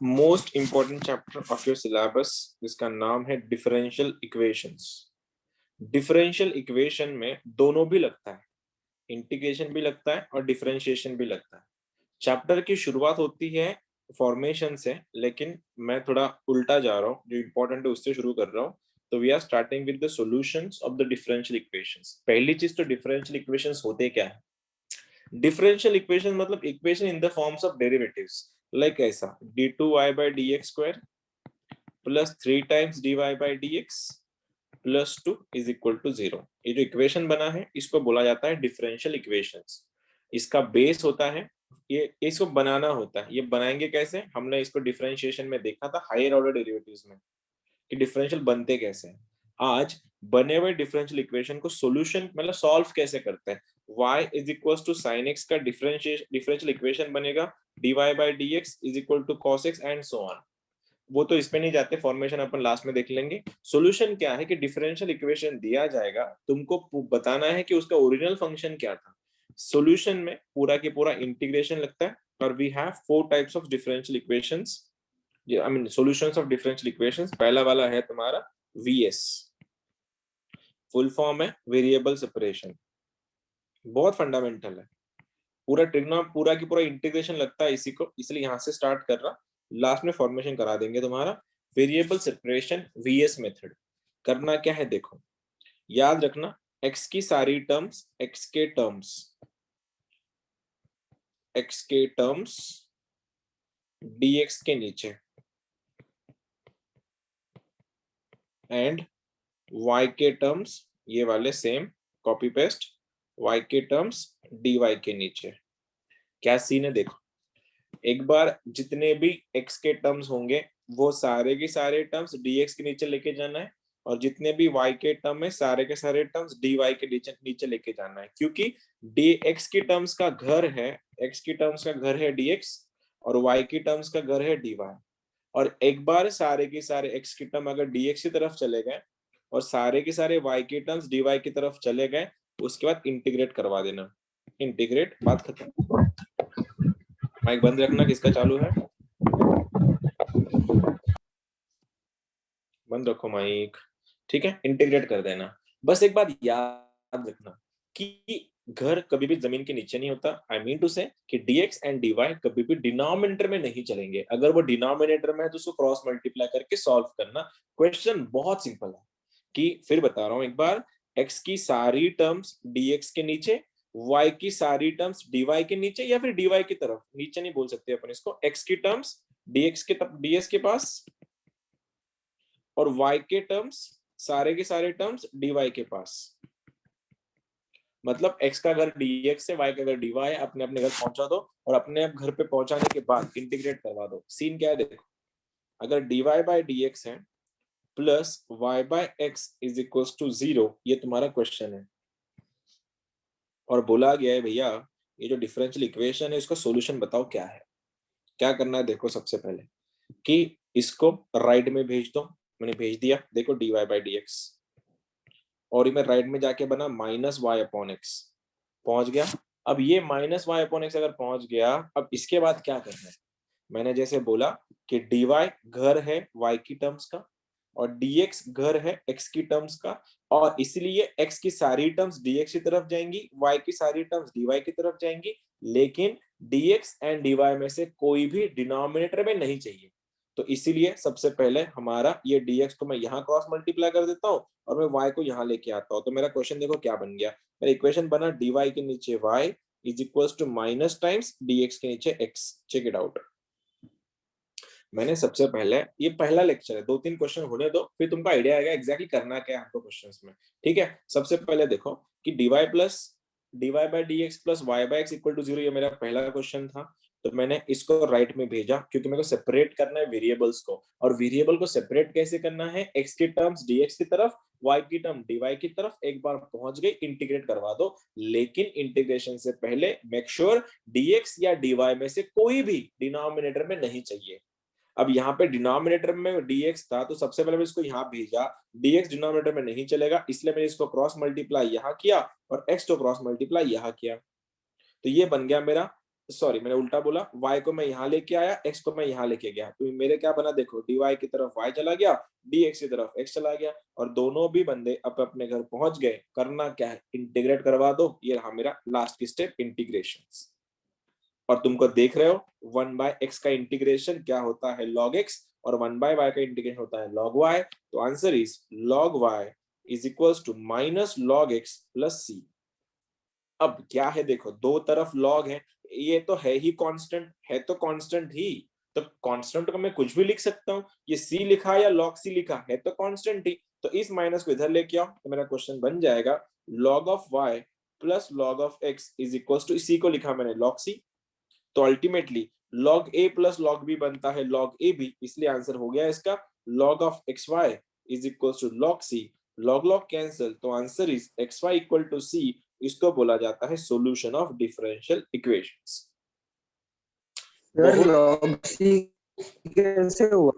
Most important chapter of your syllabus, जिसका नाम है डिफरेंशियल इक्वेशंस। डिफरेंशियल इक्वेशन में दोनों भी लगता है, इंटीग्रेशन भी लगता है और डिफरेंशिएशन भी लगता है। चैप्टर की शुरुआत होती है फॉर्मेशन से, लेकिन मैं थोड़ा उल्टा जा रहा हूँ, जो इंपॉर्टेंट है उससे शुरू कर रहा हूँ। तो we are starting with the solutions of the differential equations. पहली चीज तो डिफरेंशियल इक्वेशंस होते क्या है। डिफरेंशियल इक्वेशन मतलब equation in the forms of derivatives, like ऐसा d2y/dx² plus 3 times dy/dx plus 2 is equal to 0। ये जो इक्वेशन बना है इसको बोला जाता है डिफरेंशियल इक्वेशंस। इसका बेस होता है, ये इसको बनाना होता है। ये बनाएंगे कैसे, हमने इसको डिफरेंशिएशन में देखा था हायर ऑर्डर डेरिवेटिव्स में कि डिफरेंशियल बनते कैसे हैं। आज बने हुए डिफरेंशियल इक्वेशन को सॉल्यूशन मतलब सॉल्व कैसे करते हैं। y is equal to sine x का डिफरेंशियल इक्वेशन बनेगा dy/dx is equal to cos x and so on. वो तो इसमें नहीं जाते, फॉर्मेशन अपन लास्ट में देख लेंगे। सॉल्यूशन क्या है कि डिफरेंशियल इक्वेशन दिया जाएगा, तुमको बताना है कि उसका ओरिजिनल फंक्शन क्या था। सॉल्यूशन में पूरा के पूरा इंटीग्रेशन लगता है, और we have 4 types of differential equations, I mean solutions of differential equations. पहला वाला है तुम्हारा वीएस, फुल फॉर्म है वेरिएबल सेपरेशन, बहुत फंडामेंटल है। पूरा ट्रिग्नो पूरा की पूरा इंटीग्रेशन लगता है इसी को, इसलिए यहां से स्टार्ट कर रहा, लास्ट में फॉर्मेशन करा देंगे तुम्हारा। वेरिएबल सेपरेशन वीएस मेथड करना क्या है देखो, याद रखना एक्स की सारी टर्म्स एक्स के टर्म्स डीएक्स के नीचे एंड वाई के टर्म्स ये वाले सेम कॉपी पेस्ट, वाई के टर्म्स डी वाई के नीचे। क्या सीन है देखो, एक बार जितने भी x के टर्म्स होंगे वो सारे के सारे टर्म्स dx के नीचे लेके जाना है, और जितने भी y के टर्म है सारे के सारे टर्म्स dy के नीचे नीचे लेके जाना है। क्योंकि dx की टर्म्स का घर है, x की टर्म्स का घर है dx, और y की टर्म्स का घर है dy। और एक बार सारे के सारे x की टर्म अगर dx की तरफ चले गए और सारे के सारे y के टर्म्स dy की तरफ चले गए, उसके बाद इंटीग्रेट करवा देना। इंटीग्रेट, बात खत्म। माइक बंद रखना, किसका चालू है, बंद रखो माइक। ठीक है, इंटीग्रेट कर देना। बस एक बात याद रखना कि घर कभी भी जमीन के नीचे नहीं होता। आई मीन टू से कि dx एंड dy कभी भी डिनोमिनेटर में नहीं चलेंगे। अगर वो डिनोमिनेटर में है तो उसको क्रॉस मल्टीप्लाई करके सॉल्व करना। क्वेश्चन बहुत सिंपल है कि, फिर बता रहा हूं एक बार, x की सारी टर्म्स dx के नीचे, y की सारी टर्म्स dy के नीचे, या फिर dy की तरफ, नीचे नहीं बोल सकते अपन इसको, x की टर्म्स dx के पास, और y के टर्म्स सारे के सारे टर्म्स dy के पास। मतलब x का घर dx से, y का घर dy है, अपने अपने घर पहुंचा दो, और अपने आप घर पे पहुंचाने के बाद इंटीग्रेट करवा दो। सीन क्या है देखो, अगर dy/dx है plus y/x is equal to 0, ये तुम्हारा क्वेश्चन है, और बोला गया है भैया ये जो डिफरेंशियल इक्वेशन है इसका सॉल्यूशन बताओ क्या है। क्या करना है देखो, सबसे पहले कि इसको राइट में भेज दो। मैंने भेज दिया, देखो dy/dx, और मैं राइट में जाके बना -y/x, पहुंच गया। अब ये -y/x अगर पहुंच गया, अब इसके बाद क्या करना है। मैंने जैसे बोला कि dy घर है y की टर्म्स का, और dx घर है x की टर्म्स का, और इसलिए x की सारी टर्म्स dx की तरफ जाएंगी, y की सारी टर्म्स dy की तरफ जाएंगी, लेकिन dx एंड dy में से कोई भी डिनोमिनेटर में नहीं चाहिए। तो इसीलिए सबसे पहले हमारा ये dx को मैं यहाँ क्रॉस मल्टीप्लाई कर देता हूँ, और मैं y को यहाँ लेके आता हूँ। तो मेरा क्वेश्चन देखो क्या बन गया, मेरा इक्वेशन बना dy के नीचे y is equal to minus times dx के नीचे x। Check it out. मैंने सबसे पहले, ये पहला लेक्चर है, 2-3 क्वेश्चन होने दो, फिर तुमको आइडिया आएगा एग्जैक्टली करना क्या है हमको क्वेश्चंस में। ठीक है, सबसे पहले देखो कि dy/dx plus y/x equal to 0, ये मेरा पहला क्वेश्चन था। तो मैंने इसको राइट में भेजा, क्योंकि मेरे को सेपरेट करना है वेरिएबल्स को, और वेरिएबल को सेपरेट कैसे करना है, x की टर्म्स dx की तरफ, y की टर्म dy की तरफ। एक बार पहुंच गई, इंटीग्रेट करवा दो, लेकिन इंटीग्रेशन से पहले मेक श्योर dx या dy में से कोई भी डिनोमिनेटर में नहीं चाहिए। अब यहाँ पे डिनोमिनेटर में dx था, तो सबसे पहले मैं इसको यहाँ भेजा, dx डिनोमिनेटर में नहीं चलेगा, इसलिए मैंने इसको क्रॉस मल्टीप्लाई यहाँ किया, और x तो क्रॉस मल्टीप्लाई यहाँ किया। तो ये बन गया मेरा सॉरी मैंने उल्टा बोला, y को मैं यहाँ लेके आया, x को मैं यहाँ लेके गया, तो मेरे क्या बना देखो, dy की तरफ y चला गया, dx की तरफ x चला गया, और दोनों भी बंदे अब अपने घर पहुंच गए। करना क्या है, इंटीग्रेट करवा दो। ये रहा मेरा लास्ट की स्टेप, इंटीग्रेशन। और तुमको देख रहे हो 1/x का इंटीग्रेशन क्या होता है, log x, और 1/y का इंटीग्रेशन होता है log y। तो answer is log y is equals to minus log x plus c। अब क्या है देखो, दो तरफ log है, ये तो है ही कांस्टेंट, है तो कांस्टेंट ही, तो कांस्टेंट को मैं कुछ भी लिख सकता हूँ। ये c लिखा या log c लिखा है तो कांस्टेंट ही, तो इस माइनस को इधर लेके आओ, तो मेरा क्वेश्चन बन जाएगा log of y plus log of x is equals to, c को लिखा मैंने log c। तो ultimately log a plus log b बनता है log a b, इसलिए आंसर हो गया इसका log of xy is equals to log c। log log cancel, तो answer is xy equal to c। इसको बोला जाता है सॉल्यूशन ऑफ डिफरेंशियल इक्वेशंस। बहुत लॉग सी कैसे हुआ?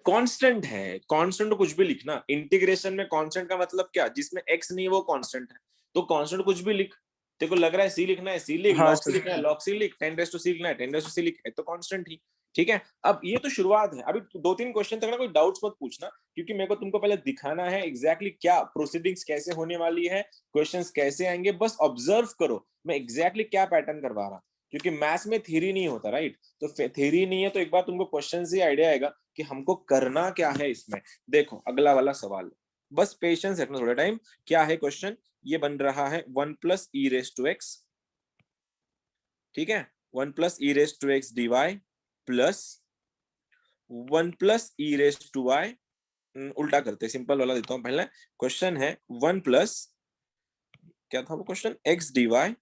कांस्टेंट है, कांस्टेंट तो कुछ भी लिखना इंटीग्रेशन में। कांस्टेंट का मतलब क्या, जिसमें x नहीं है वो कांस्टेंट है, तो कांस्टेंट कुछ भी लिख। तेरे को लग रहा है सी लिखना है सी लिख, हाँ लॉग सी लिखना है लॉग सी लिख, 10 सी लिखना है 10 सी लिख, है तो कांस्टेंट ही। ठीक है, अब ये तो शुरुआत है, अभी दो तीन क्वेश्चन तक ना कोई डाउट्स मत पूछना, क्योंकि मेरे को तुमको पहले दिखाना है एग्जैक्टली क्या प्रोसीडिंग्स कैसे होने वाली है, क्वेश्चंस कैसे आएंगे, बस ऑब्जर्व करो मैं एग्जैक्टली क्या पैटर्न करवा रहा, क्योंकि मैथ्स में थ्योरी नहीं होता, राइट। तो थ्योरी नहीं है तो एक बार तुमको क्वेश्चन से आइडिया आएगा कि हमको करना क्या है इसमें। देखो अगला वाला सवाल, बस पेशेंस रखना थोड़ा टाइम। क्या है क्वेश्चन, ये बन रहा है 1 plus e raise to x, ठीक है, 1 plus e raise to x d y plus 1 plus e raise to y, उल्टा करते, सिंपल वाला देता हूं पहले। क्वेश्चन है 1 प्लस, क्या था वो question, x d y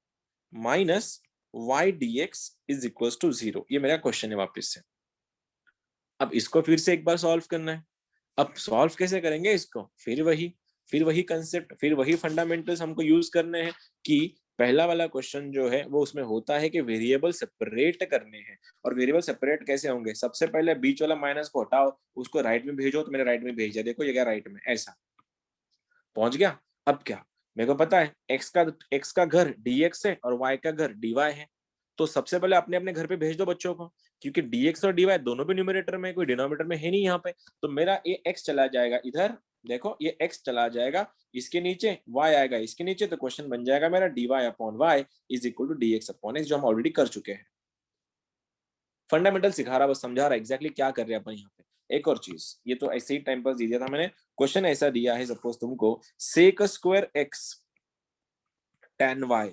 minus y d x is equal to 0। ये मेरा क्वेश्चन है वापस से। अब इसको फिर से एक बार सॉल्व करना है। अब सॉल्व कैसे करेंगे इसको, फिर वही कंसेप्ट, फिर वही फंडामेंटल्स हमको यूज करने हैं कि पहला वाला क्वेश्चन जो है वो उसमें होता है कि वेरिएबल सेपरेट करने हैं। और वेरिएबल सेपरेट कैसे होंगे, सबसे पहले बीच वाला माइनस को हटाओ, उसको राइट में भेजो, तो मैंने राइट में भेजा, देखो ये क्या राइट में, ऐसा पहुंच गया। अब क्या, मेरे को पता है x का घर dx है और y का घर dy है, तो सबसे पहले अपने अपने घर पे भेज दो बच्चों को, क्योंकि dx और dy दोनों भी न्यूमरेटर में, कोई डिनोमिनेटर में है नहीं यहाँ पे। तो मेरा ये x चला जाएगा इधर, देखो ये x चला जाएगा इसके नीचे, y आएगा इसके नीचे, तो क्वेश्चन बन जाएगा मेरा dy upon y is equal to dx upon x, जो हम ऑलरेडी कर चुके हैं। फंडामेंटल सिखा रहा, बस समझा रहा एग्जैक्टली क्या कर रहे हैं अपन यहाँ पे। एक और चीज, ये तो ऐसे ही टाइम पास दे दिया था मैंने, क्वेश्चन ऐसा दिया है सपोज तुमको, sec square x tan y,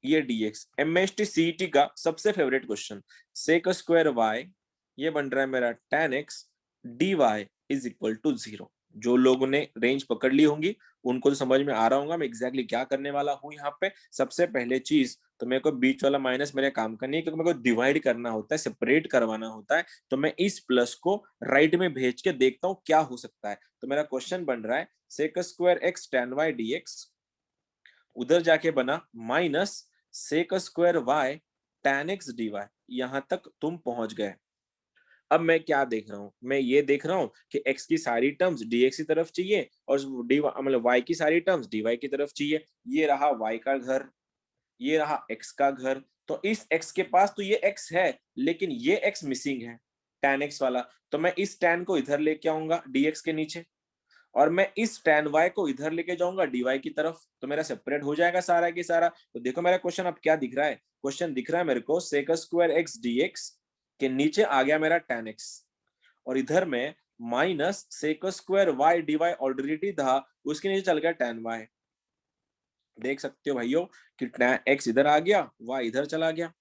ये dx, MST CET का सबसे favourite question, sec square y, ये बन रहा है मेरा tan x dy is equal to 0। जो लोगों ने रेंज पकड़ ली होंगी उनको तो समझ में आ रहा होगा मैं एग्जैक्टली क्या करने वाला हूँ यहाँ पे। सबसे पहले चीज तो मेरे को बीच वाला माइनस मेरे काम करनी है, क्योंकि मेरे को डिवाइड करना होता है, सेपरेट करवाना होता है, तो मैं इस प्लस को राइट में भेज के देखता हूँ क्या हो सकता है। तो मेरा क्वेश्चन बन रहा है sec square x tan y dx, उधर जाके बना minus sec square y tan x dy, यहां तक तुम पहुंच गए। अब मैं क्या देख रहा हूं, मैं ये देख रहा हूं कि x की सारी टर्म्स dx की तरफ चाहिए और dy मतलब y की सारी टर्म्स dy की तरफ चाहिए। ये रहा y का घर, ये रहा x का घर, तो इस x के पास तो ये x है, लेकिन ये x मिसिंग है tan x वाला, तो मैं इस tan को इधर लेके आऊंगा dx के नीचे, और मैं इस tan y को इधर लेके जाऊंगा dy की तरफ, तो मेरा सेपरेट हो जाएगा सारा की सारा। तो देखो मेरा क्वेश्चन अब क्या दिख रहा है, क्वेश्चन दिख रहा है मेरे को सेक स्क्वायर एक्स dx के नीचे आ गया मेरा tan x, और इधर में minus sec square y dy already था, उसके नीचे चल गया tan y। देख सकते हो भाइयों कि tan x इधर आ गया, y इधर चला गया।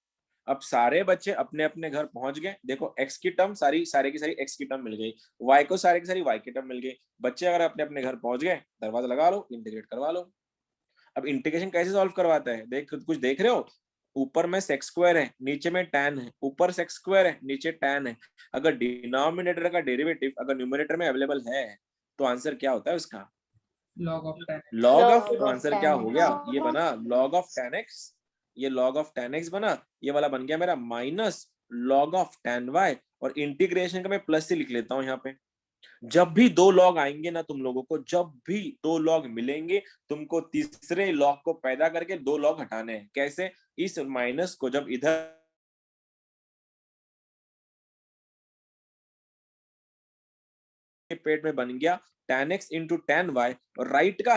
अब सारे बच्चे अपने अपने घर पहुंच गए, देखो x की टर्म सारे की सारी x की टर्म मिल गई, y को सारे की सारी y की टर्म मिल गई। बच्चे अगर अपने अपने घर पहुंच गए, दरवाजा लगा लो, इंटीग्रेट करवा लो। अब इंटीग्रेशन कैसे सॉल्व करवाता है, देख कुछ देख रहे हो, ऊपर में सेक्स स्क्वायर है, नीचे में tan है, ऊपर सेक्स स्क्वायर है, नीचे tan है। अगर डिनोमिनेटर का डेरिवेटिव अगर न्यूमरेटर में अवेलेबल है तो आंसर क्या होता है उसका, log of tan x। Log of, log तो of आंसर tan क्या हो गया, x। ये बना लॉग ऑफ tan x, ये लॉग ऑफ tan x बना, ये वाला बन गया मेरा minus log of tan y, और इंटीग्रेशन का मैं प्लस से लिख लेता हूं यहाँ पे। जब भी दो लॉग आएंगे ना तुम लोगों को, जब भी दो लॉग मिलेंगे, तुमको तीसरे लॉग को पैदा करके दो लॉग हटाने हैं। कैसे, इस माइनस को जब इधर पेट में बन गया tan x into tan y, और राइट का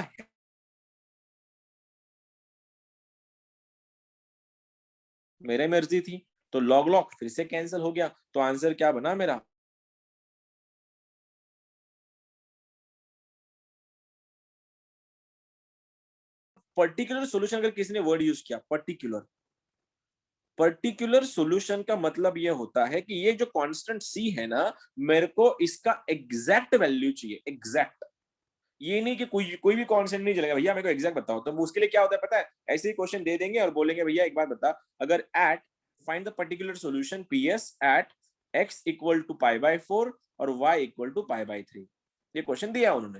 मेरे मर्जी थी, तो log log फिर से कैंसिल हो गया, तो आंसर क्या बना मेरा? पर्टिकुलर सॉल्यूशन अगर किसी ने वर्ड यूज किया पर्टिकुलर सॉल्यूशन का मतलब ये होता है कि ये जो कांस्टेंट c है ना, मेरे को इसका एग्जैक्ट वैल्यू चाहिए, एग्जैक्ट। ये नहीं कि कोई कोई भी कांस्टेंट नहीं चलेगा भैया, मेरे को एग्जैक्ट बताओ। तो उसके लिए क्या होता है पता है, ऐसे ही क्वेश्चन दे देंगे और बोलेंगे भैया एक बात बता, अगर at find the particular solution ps at x equal to π/4 और y इक्वल टू π/3। ये क्वेश्चन दिया उन्होंने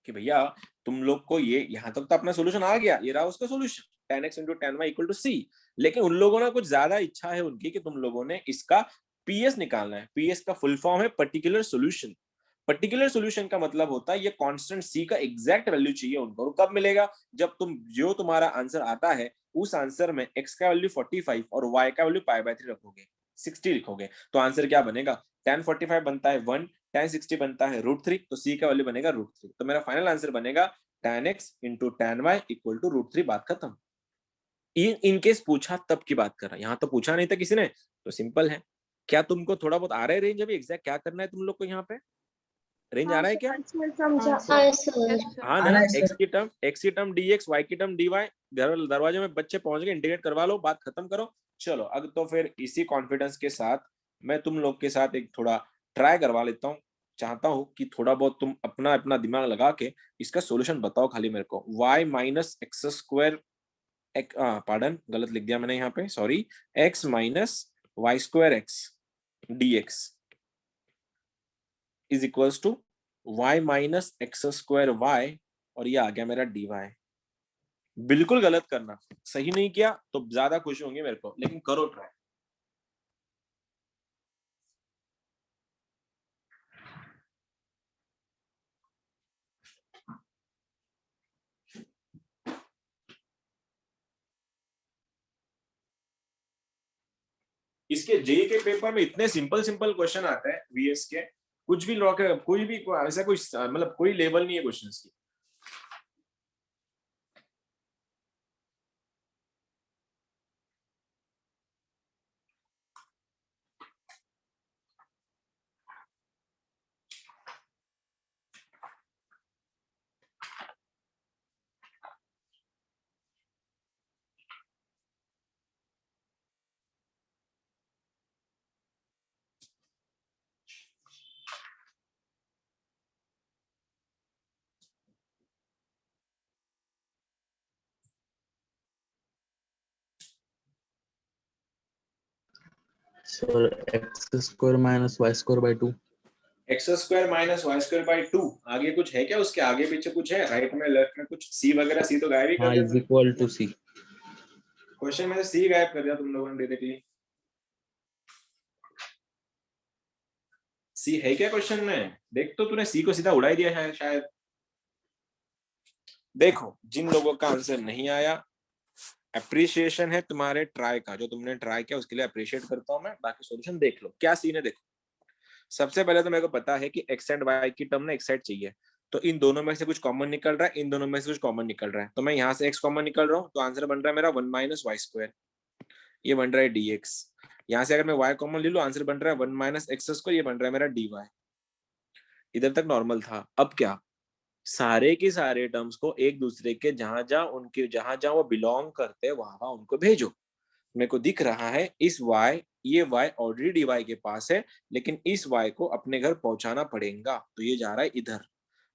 कि भैया तुम लोग को ये यहां तक तो अपना सॉल्यूशन आ गया, ये रहा उसका solution tan x into tan y equal to c, लेकिन उन लोगों ने कुछ ज्यादा इच्छा है उनकी कि तुम लोगों ने इसका ps निकालना है। ps का फुल फॉर्म है पर्टिकुलर सॉल्यूशन। पर्टिकुलर सॉल्यूशन का मतलब होता है ये कांस्टेंट c का एग्जैक्ट वैल्यू चाहिए उनको। और कब मिलेगा? जब तुम जो तुम्हारा आंसर आता है उस आंसर में x का वैल्यू 45 और y का वैल्यू π/3 रखोगे, 60 लिखोगे, तो आंसर क्या बनेगा? tan 45 बनता है 1, tan 60 बनता है √3, तो c का वैल्यू बनेगा √3। तो मेरा फाइनल आंसर बनेगा tan x into tan y equal to √3। बात खत्म। इन केस पूछा तब की बात कर रहा, यहाँ तो पूछा नहीं था किसी ने, तो सिंपल है। क्या तुमको थोड़ा बहुत आ रहा है रेंज? अभी एग्जैक्ट क्या करना है तुम लोग को यहाँ पे? रेंज आ रहा है क्या? हाँ ना, x की टर्म dx, y की टर्म dy, दरवाजे में बच्चे पहुंच गए, इंटीग्रेट करवा लो, बात खत्म करो। चलो अब तो फिर इसी कॉन्फिडेंस के साथ मैं तुम लोग के साथ एक थोड़ा ट्राई करवा लेता हूँ। चाहता हूँ कि थोड़ा बहुत तुम अपना अपना दिमाग लगा के इसका सॉल्यूशन बताओ खाली मेरे को। y minus x square, pardon गलत लिख दिया मैंने यहाँ पे, sorry, x minus y square x dx is equals to y minus x square y, और ये आ गया मेरा dy। बिल्कुल गलत करना, सही नहीं किया तो ज्यादा खुश होंगे मेरे को, लेकिन करो ट्राई। इसके जेई के पेपर में इतने सिंपल सिंपल क्वेश्चन आते हैं वीएस के, कुछ भी लॉ के कोई भी ऐसा कोई मतलब कोई लेवल नहीं है क्वेश्चंस की। Sir x square minus y square by 2। X square minus y square by 2, आगे कुछ है क्या उसके? आगे पीछे कुछ है? राइट में लेफ्ट में कुछ सी वगैरह? सी तो गायब ही कर हाँ दिया is equal to C. Question में से सी गायब कर दिया तुम लोगों ने डायरेक्टली। सी है क्या क्वेश्चन में? देख तो तूने सी को सीधा उड़ा ही दिया है शायद। देखो जिन लोगों का आंसर नहीं आया, अप्रिशिएशन है तुम्हारे ट्राई का, जो तुमने ट्राई किया उसके लिए अप्रिशिएट करता हूं मैं। बाकी सॉल्यूशन देख लो क्या सीन है। देखो सबसे पहले तो मेरे को पता है कि एक्स एंड वाई की टर्म ना एक साइड चाहिए, तो इन दोनों में से कुछ कॉमन निकल रहा है, इन दोनों में से कुछ कॉमन निकल रहा है, तो मैं यहाँ से एक्स कॉमन निकल रहा हूँ, तो आंसर बन रहा है मेरा 1 माइनस वाई स्क्वायर, ये बन रहा है dx। यहाँ से अगर मैं y कॉमन ले लूँ, आंसर बन रहा है 1 माइनस एक्स स्क्वायर, ये बन रहा है मेरा dy। इधर तक नॉर्मल था। अब क्या, सारे के सारे टर्म्स को एक दूसरे के जहां जहां वो बिलोंग करते हैं वहां वहां उनको भेजो। मेरे को दिख रहा है इस ये y ऑलरेडी dy के पास है, लेकिन इस y को अपने घर पहुंचाना पड़ेगा, तो ये जा रहा है इधर,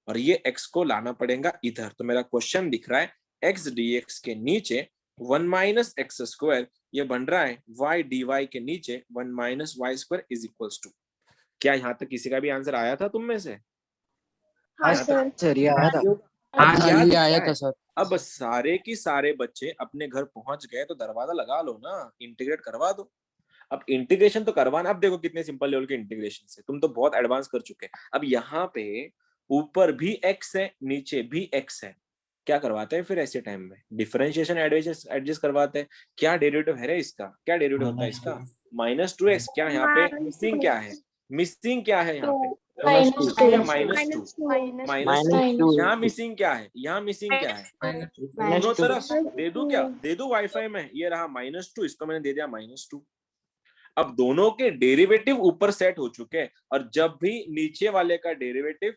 और ये x को लाना पड़ेगा इधर। तो मेरा क्वेश्चन दिख रहा है x dx के नीचे 1 माइनस एक्स स्क्वायर, ये बन रहा है y dy के नीचे 1 minus y square is equals to. क्या यहाँ तक किसी का भी आंसर आया था तुम में से? हाँ सर ये आया था। अब क्या ये दिख आया रहा था है? सर। अब सारे की सारे बच्चे अपने घर पहुंच गए तो दरवाजा लगा लो ना, इंटीग्रेट करवा दो। अब इंटीग्रेशन तो करवाना, अब देखो कितने सिंपल लेवल के इंटीग्रेशन से तुम तो बहुत एडवांस कर चुके हैं। अब यहाँ पे ऊपर भी x है नीचे भी x है, क्या करवाते हैं फिर ऐसे टाइम में? डिफरेंशिएशन एडजस्ट करवाते हैं। क्या डेरिवेटिव है रे इसका? क्या डेरिवेटिव होता है इसका? -2x। क्या यहाँ पे मिसिंग क्या है? मिसिंग क्या है यहाँ पे? -2 या -2? -2। यहाँ -2 मिसिंग क्या है? यहाँ मिसिंग क्या है? -2 दोनों तरफ दे दूं क्या? दे दूं वाईफाई में? ये रहा -2, इसको मैंने दे दिया -2। अब दोनों के डेरिवेटिव ऊपर सेट हो चुके हैं, और जब भी नीचे वाले का डेरिवेटिव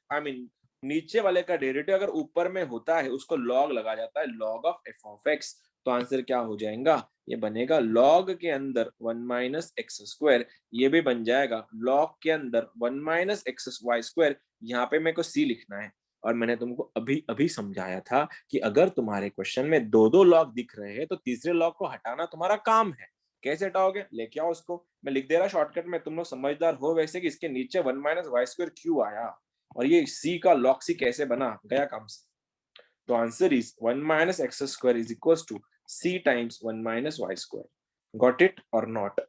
नीचे वाले का डेरिवेटिव अगर ऊपर में होता है, उसको लॉग लगा जाता है, log of F of x. तो आंसर क्या हो जाएगा? ये बनेगा लॉग के अंदर 1 माइनस एक्स स्क्वायर, ये भी बन जाएगा लॉग के अंदर 1 माइनस एक्स वाई स्क्वायर। यहाँ पे मेरे को सी लिखना है, और मैंने तुमको अभी अभी समझाया था कि अगर तुम्हारे क्वेश्चन में दो दो लॉग दिख रहे हैं तो तीसरे लॉग को हटाना तुम्हारा काम है। कैसे हटाओगे? लेके आओ उसको, मैं लिख दे रहा शॉर्टकट में, तुम लोग समझदार हो वैसे कि इसके नीचे 1 माइनस वाई स्क्वायर क्यों आया, और ये सी का लॉग सी कैसे बना, गया काम से। तो answer is 1 minus x square is equals to c times 1 minus y square. Got it और नॉट?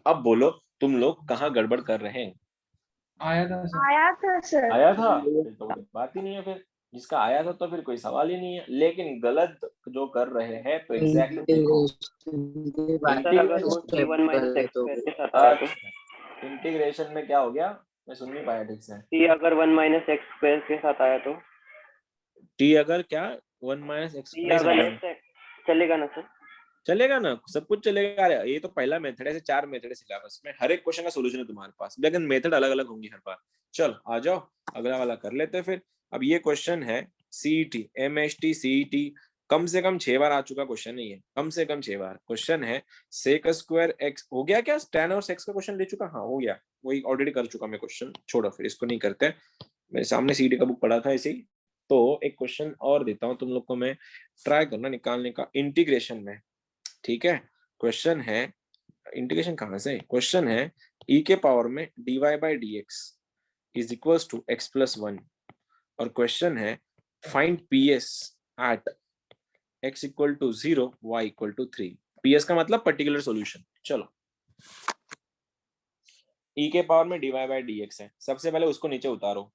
अब बोलो तुम लोग कहाँ गड़बड़ कर रहे हैं? आया था सर। आया था? फिर तो कोई बात ही नहीं है, फिर जिसका आया था तो फिर कोई सवाल ही नहीं है। लेकिन गलत जो कर रहे हैं तो एग्जैक्टली देखो, इंटीग्रेशन में क्या हो गया? मैं सुन नहीं पाया ठीक से। टी अगर 1 माइनस एक्स स्क्वायर के साथ आया तो? टी अगर क्या 1 माइनस एक्स टी अगर चलेगा ना सर? चलेगा ना, सब कुछ चलेगा। ये तो पहला मेथड है, ऐसे 4 मेथड है सिलेबस में, हर एक क्वेश्चन का सॉल्यूशन है तुम्हारे पास, लेकिन मेथड अलग अलग होंगी हर बार। चल आ जाओ, अगला वाला कर लेते हैं फिर। अब ये क्वेश्चन है सीईटी, एमएसटी सीईटी, कम से कम 6 बार आ चुका क्वेश्चन है ये, कम से कम 6 बार क्वेश्चन है। सेक स्क्वायर एक्स हो गया क्या? tan और सेक्स का क्वेश्चन ले चुका? हाँ हो गया, वही ऑलरेडी कर चुका मैं क्वेश्चन, छोड़ो फिर इसको नहीं करते। मेरे सामने सीईटी का बुक पड़ा था ऐसे ही। तो एक क्वेश्चन और देता हूँ तुम लोग को मैं, ट्राई करना निकालने का इंटीग्रेशन में, ठीक है? क्वेश्चन है, इंटीग्रेशन कहां से? क्वेश्चन है e के पावर में dy by dx is equals to x plus 1, और क्वेश्चन है find ps at x equal to 0 y equal to 3। ps का मतलब पर्टिकुलर सॉल्यूशन। चलो, e के पावर में dy बाई dx है, सबसे पहले उसको नीचे उतारो।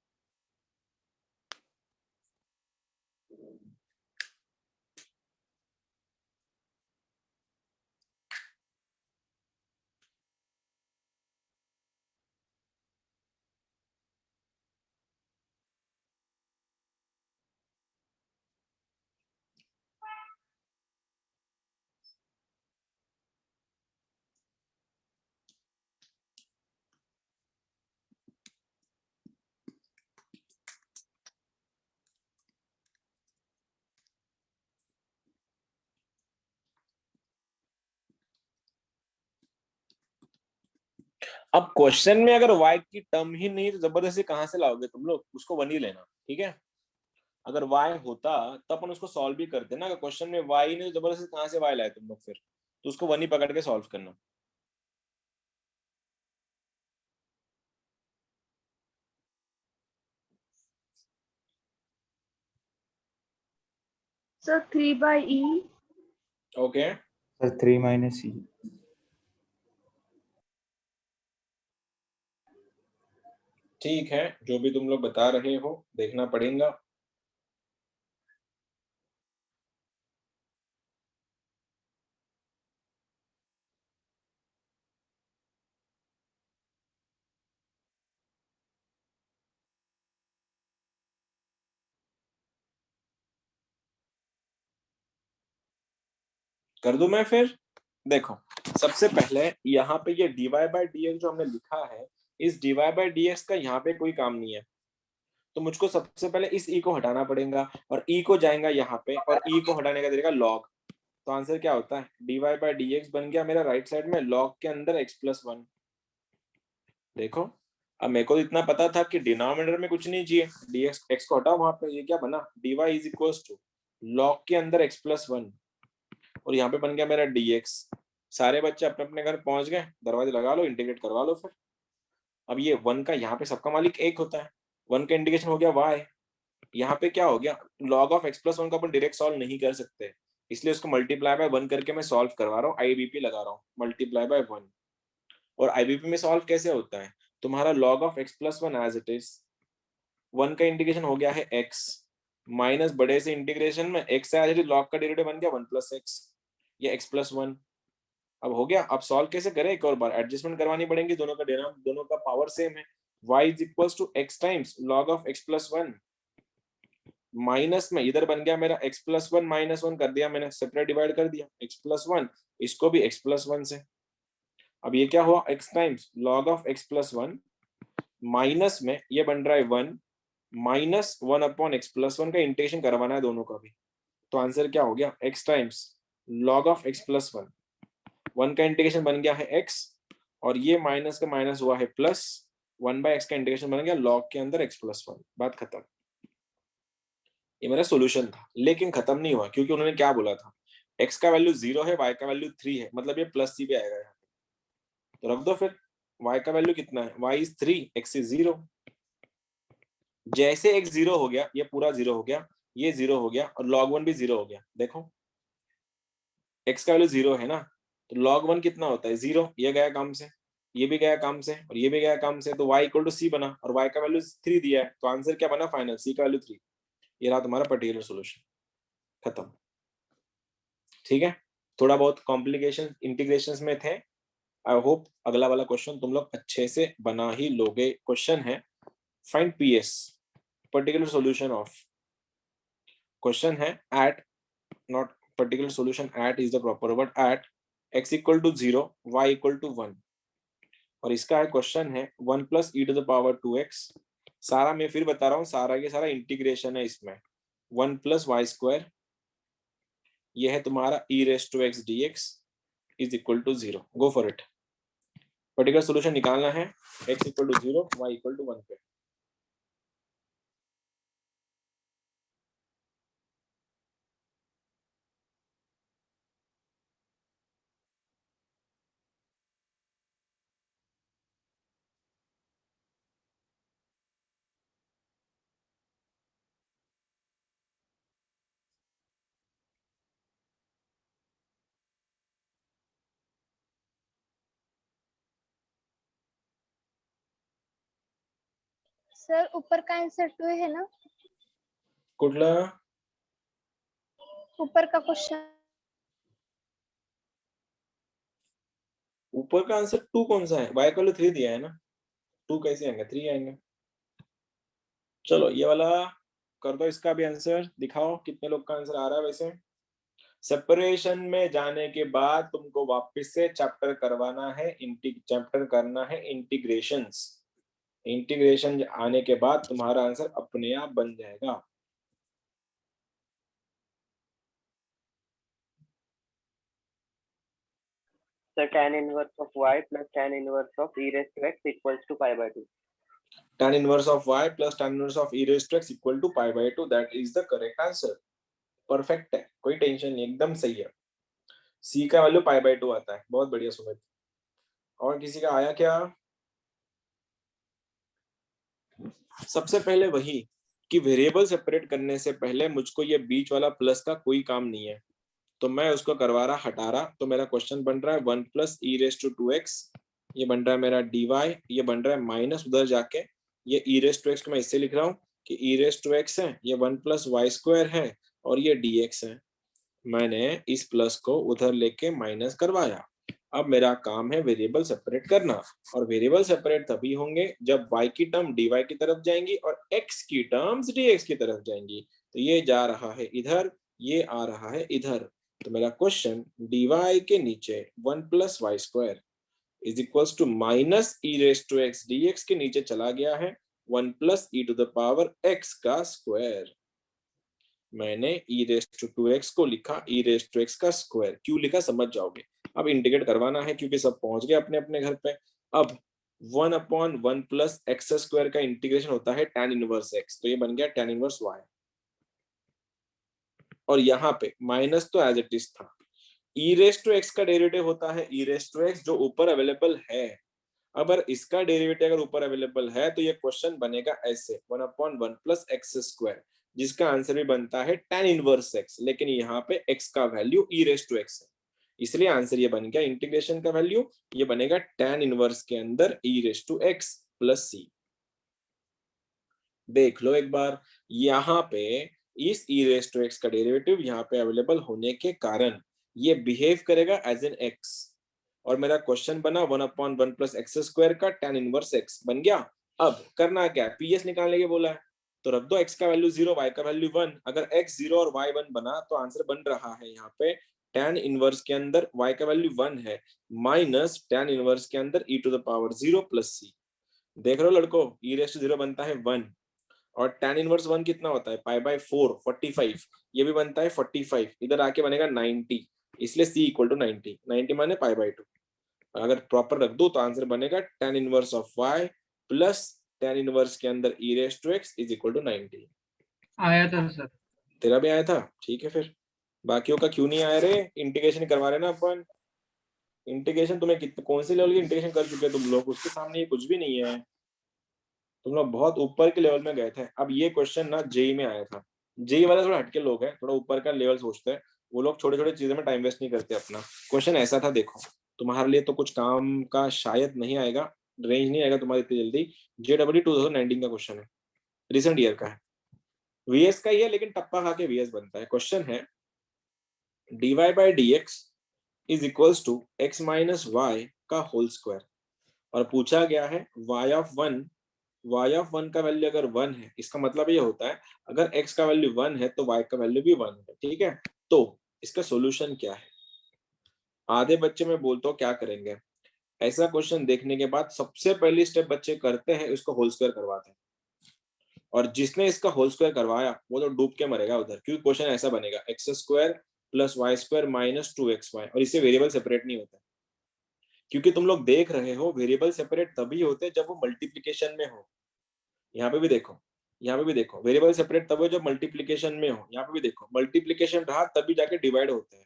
अब क्वेश्चन में अगर y की टर्म ही नहीं तो जबरदस्ती कहां से लाओगे तुम लोग? उसको 1 ही लेना, ठीक है? अगर y होता तब अपन उसको सॉल्व भी करते ना। अगर क्वेश्चन में y नहीं तो जबरदस्ती कहां से y लाए तुम लोग? फिर तो उसको 1 ही पकड़ के सॉल्व करना। Sir 3 by e। Okay, sir 3 minus e। ठीक है, जो भी तुम लोग बता रहे हो देखना पड़ेगा। कर दूं मैं फिर? देखो, सबसे पहले यहाँ पे ये dy बाई dx जो हमने लिखा है, इस dy बाई dx का यहाँ पे कोई काम नहीं है, तो मुझको सबसे पहले इस e को हटाना पड़ेगा, और e को जाएगा यहाँ पे, और e को हटाने का तरीका लॉग। तो आंसर क्या होता है? dy बाई dx बन गया मेरा राइट साइड में लॉग के अंदर x प्लस 1। देखो, अब मेरे को इतना पता था कि डिनोमिनेटर में कुछ नहीं चाहिए, dx x को हटाओ वहां पे, ये क्या बना? dy is equals to log के अंदर x प्लस 1, और यहाँ पे बन गया मेरा dx। सारे बच्चे अपने अपने घर पहुंच गए, दरवाजे लगा लो, इंटीग्रेट करवा लो फिर। अब ये 1 का यहाँ पे सबका मालिक 1 होता है, 1 का इंटीग्रेशन हो गया y। यहाँ पे क्या हो गया? log ऑफ x प्लस 1 का अपन डायरेक्ट सॉल्व नहीं कर सकते, इसलिए उसको मल्टीप्लाई बाय 1 करके मैं सॉल्व करवा रहा हूँ, आईबीपी लगा रहा हूँ, मल्टीप्लाई बाय 1। और आईबीपी में सॉल्व कैसे होता है? तुम्हारा log of x plus 1 as it is, 1 का इंटीग्रेशन हो गया है x, माइनस बड़े से इंटीग्रेशन में x as it is log का डेरिवेटिव बन गया 1 प्लस x, ये x प्लस 1। अब हो गया। अब सॉल्व कैसे करें? एक और बार एडजस्टमेंट करवानी पड़ेगी, दोनों का पावर सेम है, y is equal to x times log of x plus 1 minus में इधर बन गया मेरा x प्लस 1 माइनस 1 कर दिया मैंने, सेपरेट डिवाइड कर दिया x प्लस 1, इसको भी x प्लस 1 से। अब ये क्या हुआ x times log of x plus 1 minus में ये बन रहा है 1 माइनस 1 अपॉन x प्लस 1 का इंटीग्रेशन करवाना है दोनों का भी। तो आंसर क्या हो गया x times log of x plus 1, 1 का इंटीग्रेशन बन गया है x और ये माइनस का माइनस हुआ है प्लस 1 बाय x का इंटीग्रेशन बन गया log के अंदर x प्लस 1। बात खत्म। ये मेरा सॉल्यूशन था, लेकिन खत्म नहीं हुआ क्योंकि उन्होंने क्या बोला था, x का वैल्यू 0 है, y का वैल्यू 3 है, मतलब ये प्लस c भी आएगा यहाँ। तो रख दो फिर, y का वैल्यू कितना है, y इज 3, x इज 0। जैसे x 0 हो गया, ये पूरा 0 हो गया, ये 0 हो गया और log 1 भी 0 हो गया। देखो x का वैल्यू 0 है ना, तो log 1 कितना होता है 0, ये गया काम से, ये भी गया काम से और ये भी गया काम से, तो y इक्वल टू c बना और y का वैल्यू 3 दिया है, तो आंसर क्या बना फाइनल, c का वैल्यू 3। ये रहा तुम्हारा पर्टिकुलर सॉल्यूशन, खत्म। ठीक है, थोड़ा बहुत कॉम्प्लिकेशन इंटीग्रेशंस में थे। आई होप अगला वाला क्वेश्चन तुम लोग अच्छे से बना ही लोगे। क्वेश्चन है find PS, particular solution of. Question है at, not particular solution, at is the proper word, at x equal to 0 y equal to 1 और इसका है क्वेश्चन है 1 plus e to the power 2x। सारा मैं फिर बता रहा हूँ, सारा के सारा इंटीग्रेशन है इसमें। 1 प्लस वाई स्क्वायर, ये है तुम्हारा e raise to x dx is equal to 0। Go for it. Particular solution निकालना है x equal to 0 y equal to 1 पे। सर ऊपर का आंसर 2 है ना, कुठला ऊपर का क्वेश्चन? ऊपर का आंसर 2 कौन सा है, y इक्वल टू 3 दिया है ना, 2 कैसे आएंगे, 3 आएंगे। चलो ये वाला कर दो, इसका भी आंसर दिखाओ कितने लोग का आंसर आ रहा है। वैसे सेपरेशन में जाने के बाद तुमको वापस से चैप्टर करवाना है, चैप्टर करना है इंटीग्रेशंस। इंटीग्रेशन आने के बाद तुम्हारा आंसर अपने आप बन जाएगा। Sir tan inverse of y plus tan inverse of e raise to x equals to pi by 2। tan inverse of y plus tan inverse of e raised to x equal to pi by 2, that is the correct answer। Perfect है, कोई tension नहीं, एकदम सही है। c का value pi by 2 आता है, बहुत बढ़िया सुमित। और किसी का आया क्या? सबसे पहले वही कि वेरिएबल सेपरेट करने से पहले मुझको ये बीच वाला प्लस का कोई काम नहीं है, तो मैं उसको करवा रहा, हटा रहा। तो मेरा क्वेश्चन बन रहा है 1 plus e raise to 2x, ये बन रहा है मेरा dy, ये बन रहा है माइनस उधर जाके ये ई रेस टू एक्स को मैं इससे लिख रहा हूँ कि ई रेस टू एक्स है, ये 1 प्लस वाई स्क्वायर है और ये dx है। मैंने इस प्लस को उधर लेके माइनस करवाया। अब मेरा काम है वेरिएबल सेपरेट करना, और वेरिएबल सेपरेट तभी होंगे जब y की टर्म dy की तरफ जाएंगी और x की टर्म्स dx की तरफ जाएंगी। तो ये जा रहा है इधर, ये आ रहा है इधर। तो मेरा क्वेश्चन dy के नीचे 1 plus y square is equals to minus e raise to x dx के नीचे चला गया है 1 plus e to the power x का स्क्वायर। मैंने e रेस टू 2x को लिखा e रेस टू x का स्क्वायर, क्यों लिखा समझ जाओगे। अब इंटीग्रेट करवाना है क्योंकि सब पहुंच गए अपने अपने घर पे। अब 1 अपॉन 1 प्लस एक्स स्क्वायर का इंटीग्रेशन होता है tan इनवर्स x, तो ये बन गया tan इनवर्स y। और यहाँ पे माइनस तो एज इट इज था। e रेस टू x का डेरिवेटिव होता है e रेस टू x जो ऊपर अवेलेबल है। अगर इसका डेरिवेटिव अगर ऊपर अवेलेबल है तो ये क्वेश्चन बनेगा ऐसे 1 अपॉन 1 प्लस एक्स स्क्वायर, जिसका आंसर भी बनता है tan इनवर्स x, लेकिन यहाँ पे x का value e raise to x है, इसलिए आंसर ये बन गया इंटीग्रेशन का वैल्यू, ये बनेगा tan इनवर्स के अंदर e raise to x plus c। देख लो एक बार, यहाँ पे इस e रेस टू x का डेरिवेटिव यहाँ पे अवेलेबल होने के कारण ये बिहेव करेगा एज एन x, और मेरा क्वेश्चन बना 1 अपॉन 1 प्लस एक्स स्क्वायर का tan इनवर्स x बन गया। अब करना क्या है, पीएस निकालने के बोला है, तो रख दो x का वैल्यू 0, y का वैल्यू 1। अगर x 0 और y 1 बना तो आंसर बन रहा है यहाँ पे tan इनवर्स के अंदर y का वैल्यू 1 है माइनस tan इनवर्स के अंदर e to the power 0 plus c। देख रहे हो लड़को, e रेस्ट 0 बनता है 1 और tan इनवर्स 1 कितना होता है पाई बाय 4 45, ये भी बनता है 45, इधर आके बनेगा 90, इसलिए c इक्वल टू 90, 90 माने पाई बाय 2। अगर प्रॉपर रख दो तो आंसर बनेगा tan inverse of y plus tan inverse के अंदर e raise to x is equal to 90। आया था सर। तेरा भी आया था, ठीक है। फिर बाकियों का क्यों नहीं आया रे, इंटीग्रेशन करवा रहे ना अपन। इंटीग्रेशन तुम्हें कितने कौन से लेवल की इंटीग्रेशन कर चुके हैं तुम लोग, उसके सामने ये कुछ भी नहीं है, तुम लोग बहुत ऊपर के लेवल में गए थे। अब ये क्वेश्चन ना जेई में आया था, जेई वाले थोड़ा हटके लोग हैं, थोड़ा ऊपर का लेवल सोचते हैं, वो लोग छोटे छोटे चीजों में टाइम वेस्ट नहीं करते अपना। क्वेश्चन ऐसा था, देखो तुम्हारे लिए तो कुछ काम का शायद नहीं आएगा, रेंज नहीं आएगा तुम्हारी इतनी जल्दी। JEE 2019 का क्वेश्चन है, रिसेंट ईयर का है, वीएस का ही है लेकिन टप्पा खा के वीएस बनता है। क्वेश्चन है dy by dx is equals to x minus y का होल स्क्वायर, और पूछा गया है y ऑफ 1 का वैल्यू अगर 1 है, इसका मतलब ये होता है अगर x का वैल्यू 1 है तो y का वैल्यू भी 1 है, ठीक है। तो इसका सॉल्यूशन क्या है, आधे बच्चे में बोलता हूँ क्या करेंगे, ऐसा क्वेश्चन देखने के बाद सबसे पहली स्टेप बच्चे करते हैं इसको होल स्क्वायर करवाते हैं, और जिसने इसका होल स्क्वायर करवाया वो तो डूब के मरेगा उधर, क्योंकि क्वेश्चन ऐसा बनेगा x square plus y square minus 2xy, और इससे वेरिएबल सेपरेट नहीं होता, क्योंकि तुम लोग देख रहे हो वेरिएबल सेपरेट तभी होते हैं जब वो मल्टीप्लिकेशन में हो। यहाँ पे भी देखो, यहाँ पे भी देखो, वेरिएबल सेपरेट तब हो जब मल्टीप्लिकेशन में हो, यहाँ पे भी देखो मल्टीप्लिकेशन रहा तभी जाके डिवाइड होते हैं।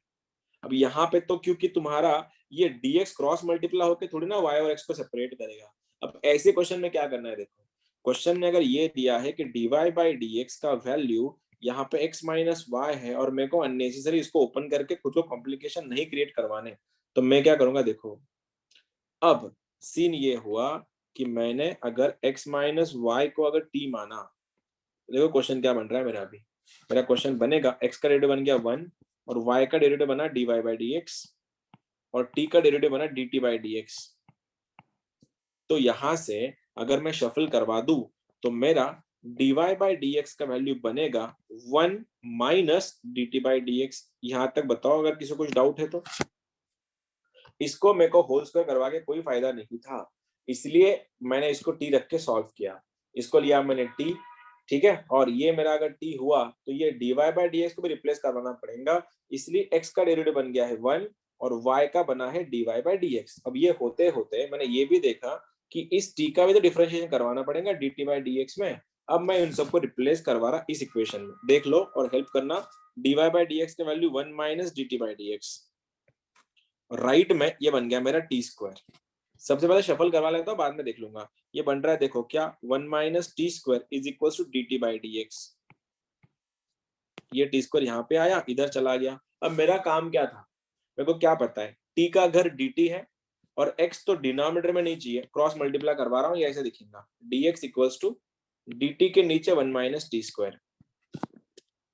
अब यहाँ पे तो क्योंकि तुम्हारा ये dx क्रॉस मल्टीप्लाई होकर थोड़ी ना y और x को सेपरेट करेगा। अब ऐसे क्वेश्चन में क्या करना है, देखो क्वेश्चन में अगर ये दिया है कि dy बाई dx का वैल्यू यहाँ पे x माइनस वाई है, और मेरे को अननेसेसरी इसको ओपन करके खुद को कॉम्प्लिकेशन नहीं क्रिएट करवाने, तो मैं क्या करूंगा, देखो अब सीन ये हुआ कि मैंने अगर x माइनस वाई को अगर t माना, देखो क्वेश्चन क्या बन रहा है मेरा, अभी मेरा क्वेश्चन बनेगा x का डेरिवेटिव बन गया 1 और y का डेरिवेटिव बना dy बाई dx और t का डेरिवेटिव बना dt बाई dx। तो यहां से अगर मैं शफल करवा दूं तो मेरा dy बाई dx का वैल्यू बनेगा 1 माइनस dt बाई dx। यहां तक बताओ अगर किसी को कुछ डाउट है तो। इसको मेरे को होल स्क्वायर करवा के कोई फायदा नहीं था, इसलिए मैंने इसको t रख के सॉल्व किया, इसको लिया मैंने t, ठीक है। और ये मेरा अगर t हुआ तो ये dy बाई dx को भी रिप्लेस करवाना पड़ेगा, इसलिए x का डेरिवेटिव बन गया है 1 और y का बना है dy बाई dx। अब ये होते होते मैंने ये भी देखा कि इस t का भी तो डिफरेंशिएशन करवाना पड़ेगा dt बाई dx में। अब मैं इन सबको रिप्लेस करवा रहा इस इक्वेशन में, देख लो और हेल्प करना। dy बाई dx का value 1 minus dt by dx, right में ये बन गया मेरा टी स्क्वायर। सबसे पहले शफल करवा लेता हूँ, बाद में देख लूंगा। ये बन रहा है देखो क्या, 1 minus t square is equal to d t by d x. ये टी स्क्वायर यहाँ पे आया, इधर चला गया। अब मेरा काम क्या था, मेरे को क्या पता है टी का घर डी टी है और एक्स तो डिनोमिनेटर में नहीं चाहिए, क्रॉस मल्टीप्लाई करवा रहा हूँ, ये ऐसे दिखेगा d x equals to d t के नीचे 1 माइनस टी स्क्वायर।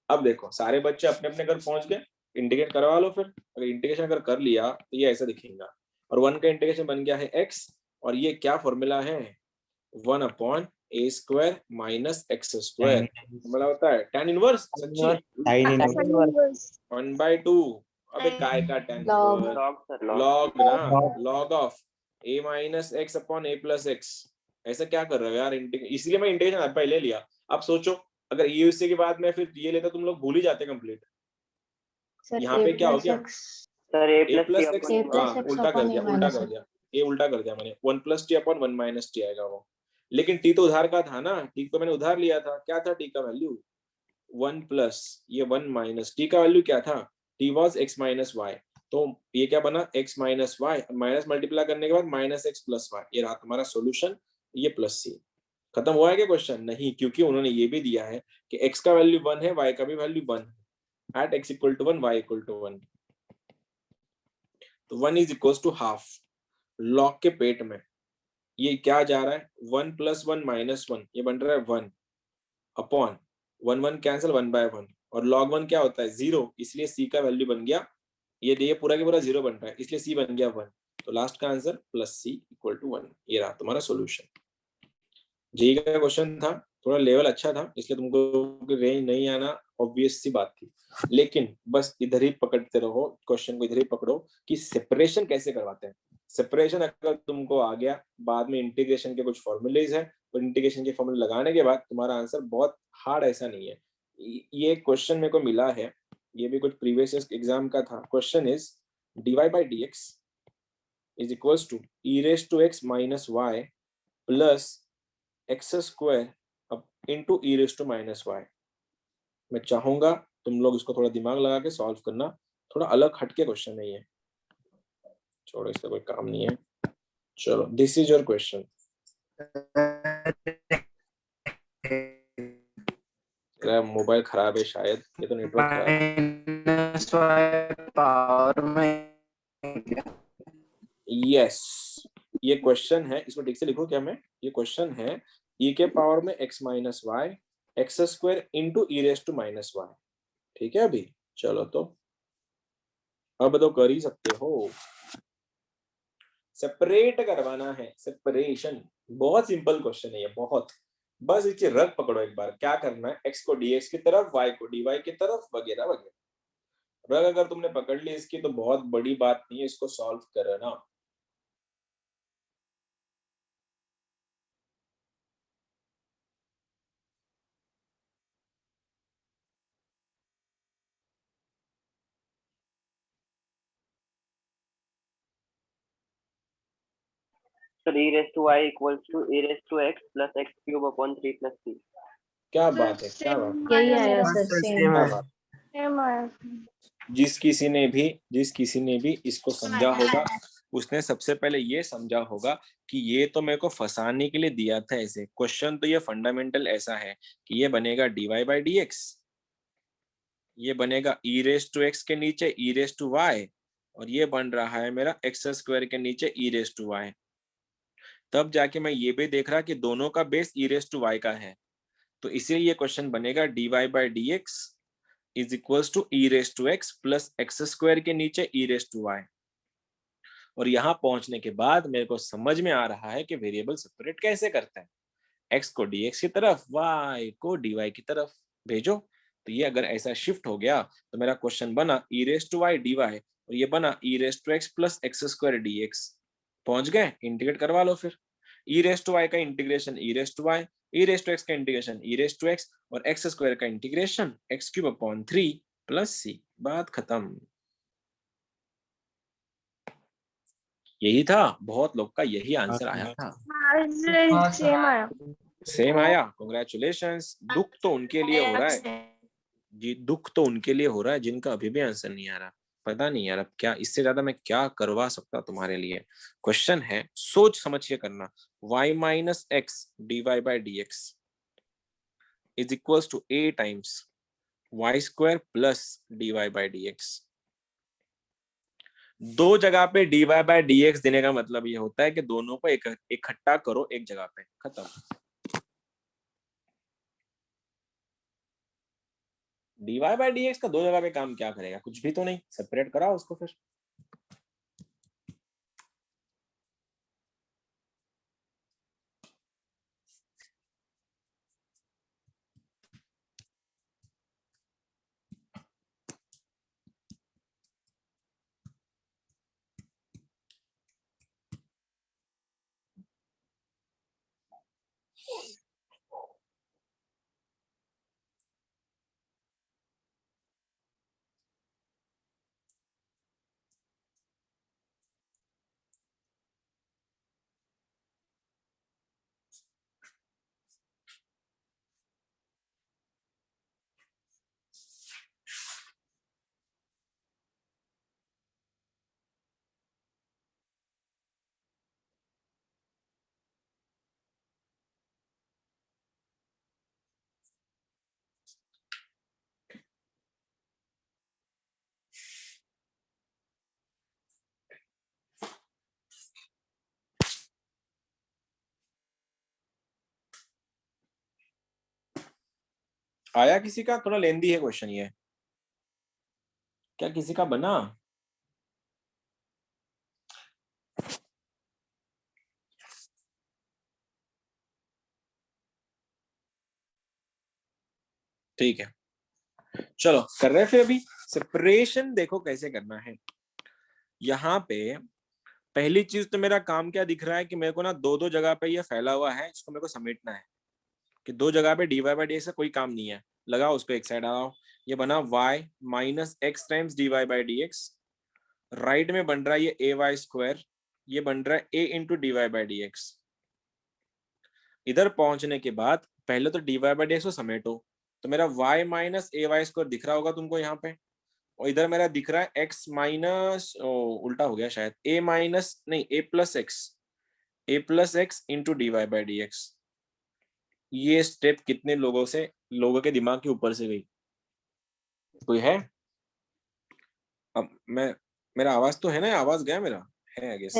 अब देखो सारे बच्चे अपने अपने घर पहुंच गए, इंटीग्रेट करवा लो। फिर अगर इंटीग्रेशन अगर कर लिया तो ये ऐसा दिखेगा, और 1 का इंटीग्रेशन बन गया है x, और ये क्या फॉर्मूला है 1 upon a square minus x square, formula होता है tan इनवर्स। सच्ची साइन इनवर्स 1/2। अबे काय का tan इनवर्स, log ना, log of a minus x upon a plus x। ऐसा क्या कर रहे हो यार, इसलिए मैं इंटीग्रेशन पहले लिया। अब सोचो अगर ये उससे के बाद में फिर ये लेता तुम लोग भूल ही जाते कंप्लीट। यहाँ पे क्या हो गया सर a प्लस एक्स, उल्टा कर दिया a उल्टा कर दिया मैंने, 1 plus T upon 1 minus T आएगा वो। लेकिन t तो उधार का था ना, t तो मैंने उधार लिया था। क्या था t का वैल्यू 1 प्लस ये 1 माइनस t का वैल्यू क्या था, t was x minus y। तो ये क्या बना x minus y, minus multiply करने के बाद माइनस x प्लस y। ये रहा तुम्हारा सॉल्यूशन, ये प्लस c। खत्म हुआ है क्या क्वेश्चन? नहीं, क्योंकि उन्होंने ये भी दिया है कि x का वैल्यू 1 है, y का भी वैल्यू 1 है। At x equal to 1 y equal to 1, तो 1 is equal to half. Log के पेट में ये क्या जा रहा है 1 प्लस 1 माइनस 1, ये बन रहा है 1 अपॉन 1 1 कैंसिल 1 बाय 1, और लॉग 1 क्या होता है 0, इसलिए c का वैल्यू बन गया, ये पूरा के पूरा 0 बन रहा है, इसलिए c बन गया 1। तो लास्ट का answer plus c equal to 1। ये रहा तुम्हारा सॉल्यूशन। जी का क्वेश्चन था, थोड़ा लेवल अच्छा था, इसलिए तुमको रेंज नहीं आना ऑब्वियस सी बात थी, लेकिन बस इधर ही पकड़ते रहो, क्वेश्चन को इधर ही पकड़ो कि सेपरेशन कैसे करवाते हैं। सेपरेशन अगर तुमको आ गया, बाद में इंटीग्रेशन के कुछ फॉर्मूलेज है, और इंटीग्रेशन के फॉर्मूले लगाने के बाद तुम्हारा आंसर बहुत हार्ड ऐसा नहीं है। ये क्वेश्चन मेरे को मिला है, ये भी कुछ प्रीवियस एग्जाम का था। Question is dy by dx is equals to e raised to x minus y plus x square into e raise to minus y. मैं चाहूंगा तुम लोग इसको थोड़ा दिमाग लगा के सॉल्व करना, थोड़ा अलग हटके क्वेश्चन है ये, छोड़ो इसका कोई काम नहीं है। चलो दिस इज योर क्वेश्चन। तेरा मोबाइल खराब है शायद, ये तो नेटवर्क खराब है। पावर में यस, ये क्वेश्चन है, इसको ठीक से लिखो क्या मैं, ये क्वेश्चन है e के पावर में x minus y x square into e raise to minus y. ठीक है अभी, चलो तो अब तो कर ही सकते हो। सेपरेट करवाना है, सेपरेशन, बहुत सिंपल क्वेश्चन है ये, बहुत। बस इसे रग पकड़ो एक बार, क्या करना है, x को dx की तरफ, y को dy की तरफ, वगैरह वगैरह। रग अगर तुमने पकड़ ली इसकी तो बहुत बड़ी बात नहीं है, इसको सॉल्व करना। So e raised to y equals to e raised to x plus x cube upon 3 plus c. क्या बात है, क्या बात है, यही आया हाँ सर, सर, सेम सेम क्या है। बात। सेम आया। जिस किसी ने भी इसको समझा होगा, उसने सबसे पहले ये समझा होगा कि ये तो मेरे को फंसाने के लिए दिया था ऐसे क्वेश्चन, तो ये फंडामेंटल ऐसा है कि ये बनेगा dy by dx, ये बनेगा e रेस टू x के नीचे e रेस टू y, और ये बन रहा है मेरा x स्क्वायर के नीचे e रेस टू y। तब जाके मैं ये भी देख रहा कि दोनों का base e raise to y का है, तो इसीलिए ये क्वेश्चन बनेगा dy by dx is equals to e raise to x plus x square के नीचे ई रेस टू वाई। और यहाँ पहुंचने के बाद मेरे को समझ में आ रहा है कि वेरिएबल सेपरेट कैसे करते हैं, एक्स को dx की तरफ, y को dy की तरफ भेजो। तो ये अगर ऐसा शिफ्ट हो गया तो मेरा क्वेश्चन बना e raise to y d y, और ये बना e raise to x plus x square d x. पहुंच गए, इंटीग्रेट करवा लो फिर। ई रेस टू वाई का integration e raise to y, e raise to x का integration e raise to x, और एक्स स्क्वायर का integration x cube upon 3 plus c. बात खत्म। यही था, बहुत लोग का यही आंसर आया था। हाँ सर। सेम आया। सेम आया, कॉन्ग्रेचुलेशंस। दुख तो उनके लिए हो रहा है जी, दुख तो उनके लिए हो रहा है जिनका अभी भी आंसर नहीं आ रहा। पता नहीं यार अब क्या, इससे ज्यादा मैं क्या करवा सकता तुम्हारे लिए। क्वेश्चन है, सोच समझ के करना। y minus x d y by d x is equal to a times y square plus d y by d x. दो जगह पे dy बाय dx देने का मतलब ये होता है कि दोनों को इकट्ठा करो एक जगह पे, खत्म। dy बाय dx का दो जगह पे काम क्या करेगा, कुछ भी तो नहीं, सेपरेट कराओ उसको फिर। आया किसी का? थोड़ा लेंदी है क्वेश्चन ये, क्या किसी का बना? ठीक है, चलो कर रहे हैं फिर। अभी सेपरेशन देखो कैसे करना है। यहाँ पे पहली चीज तो मेरा काम क्या दिख रहा है कि मेरे को ना दो दो जगह पे ये फैला हुआ है, इसको मेरे को समेटना है कि दो जगह पे dy बाई डी एक्स का कोई काम नहीं है। लगाओ उसको एक साइड आओ, ये बना y minus x times dy by d x. Right में बन रहा है ये a y स्क्वायर, ये बन रहा है a into d y by d x. इधर पहुंचने के बाद पहले तो dy बाई डी एक्स को समेटो, तो मेरा y माइनस ए वाई स्क्वायर दिख रहा होगा तुमको यहाँ पे, और इधर मेरा दिख रहा है x माइनस, उल्टा हो गया शायद, a माइनस नहीं a plus x into d y by d x. ये स्टेप कितने लोगों के दिमाग के ऊपर से गई? कोई है? अब मेरा आवाज तो है ना, आवाज गया मेरा है आई गेस।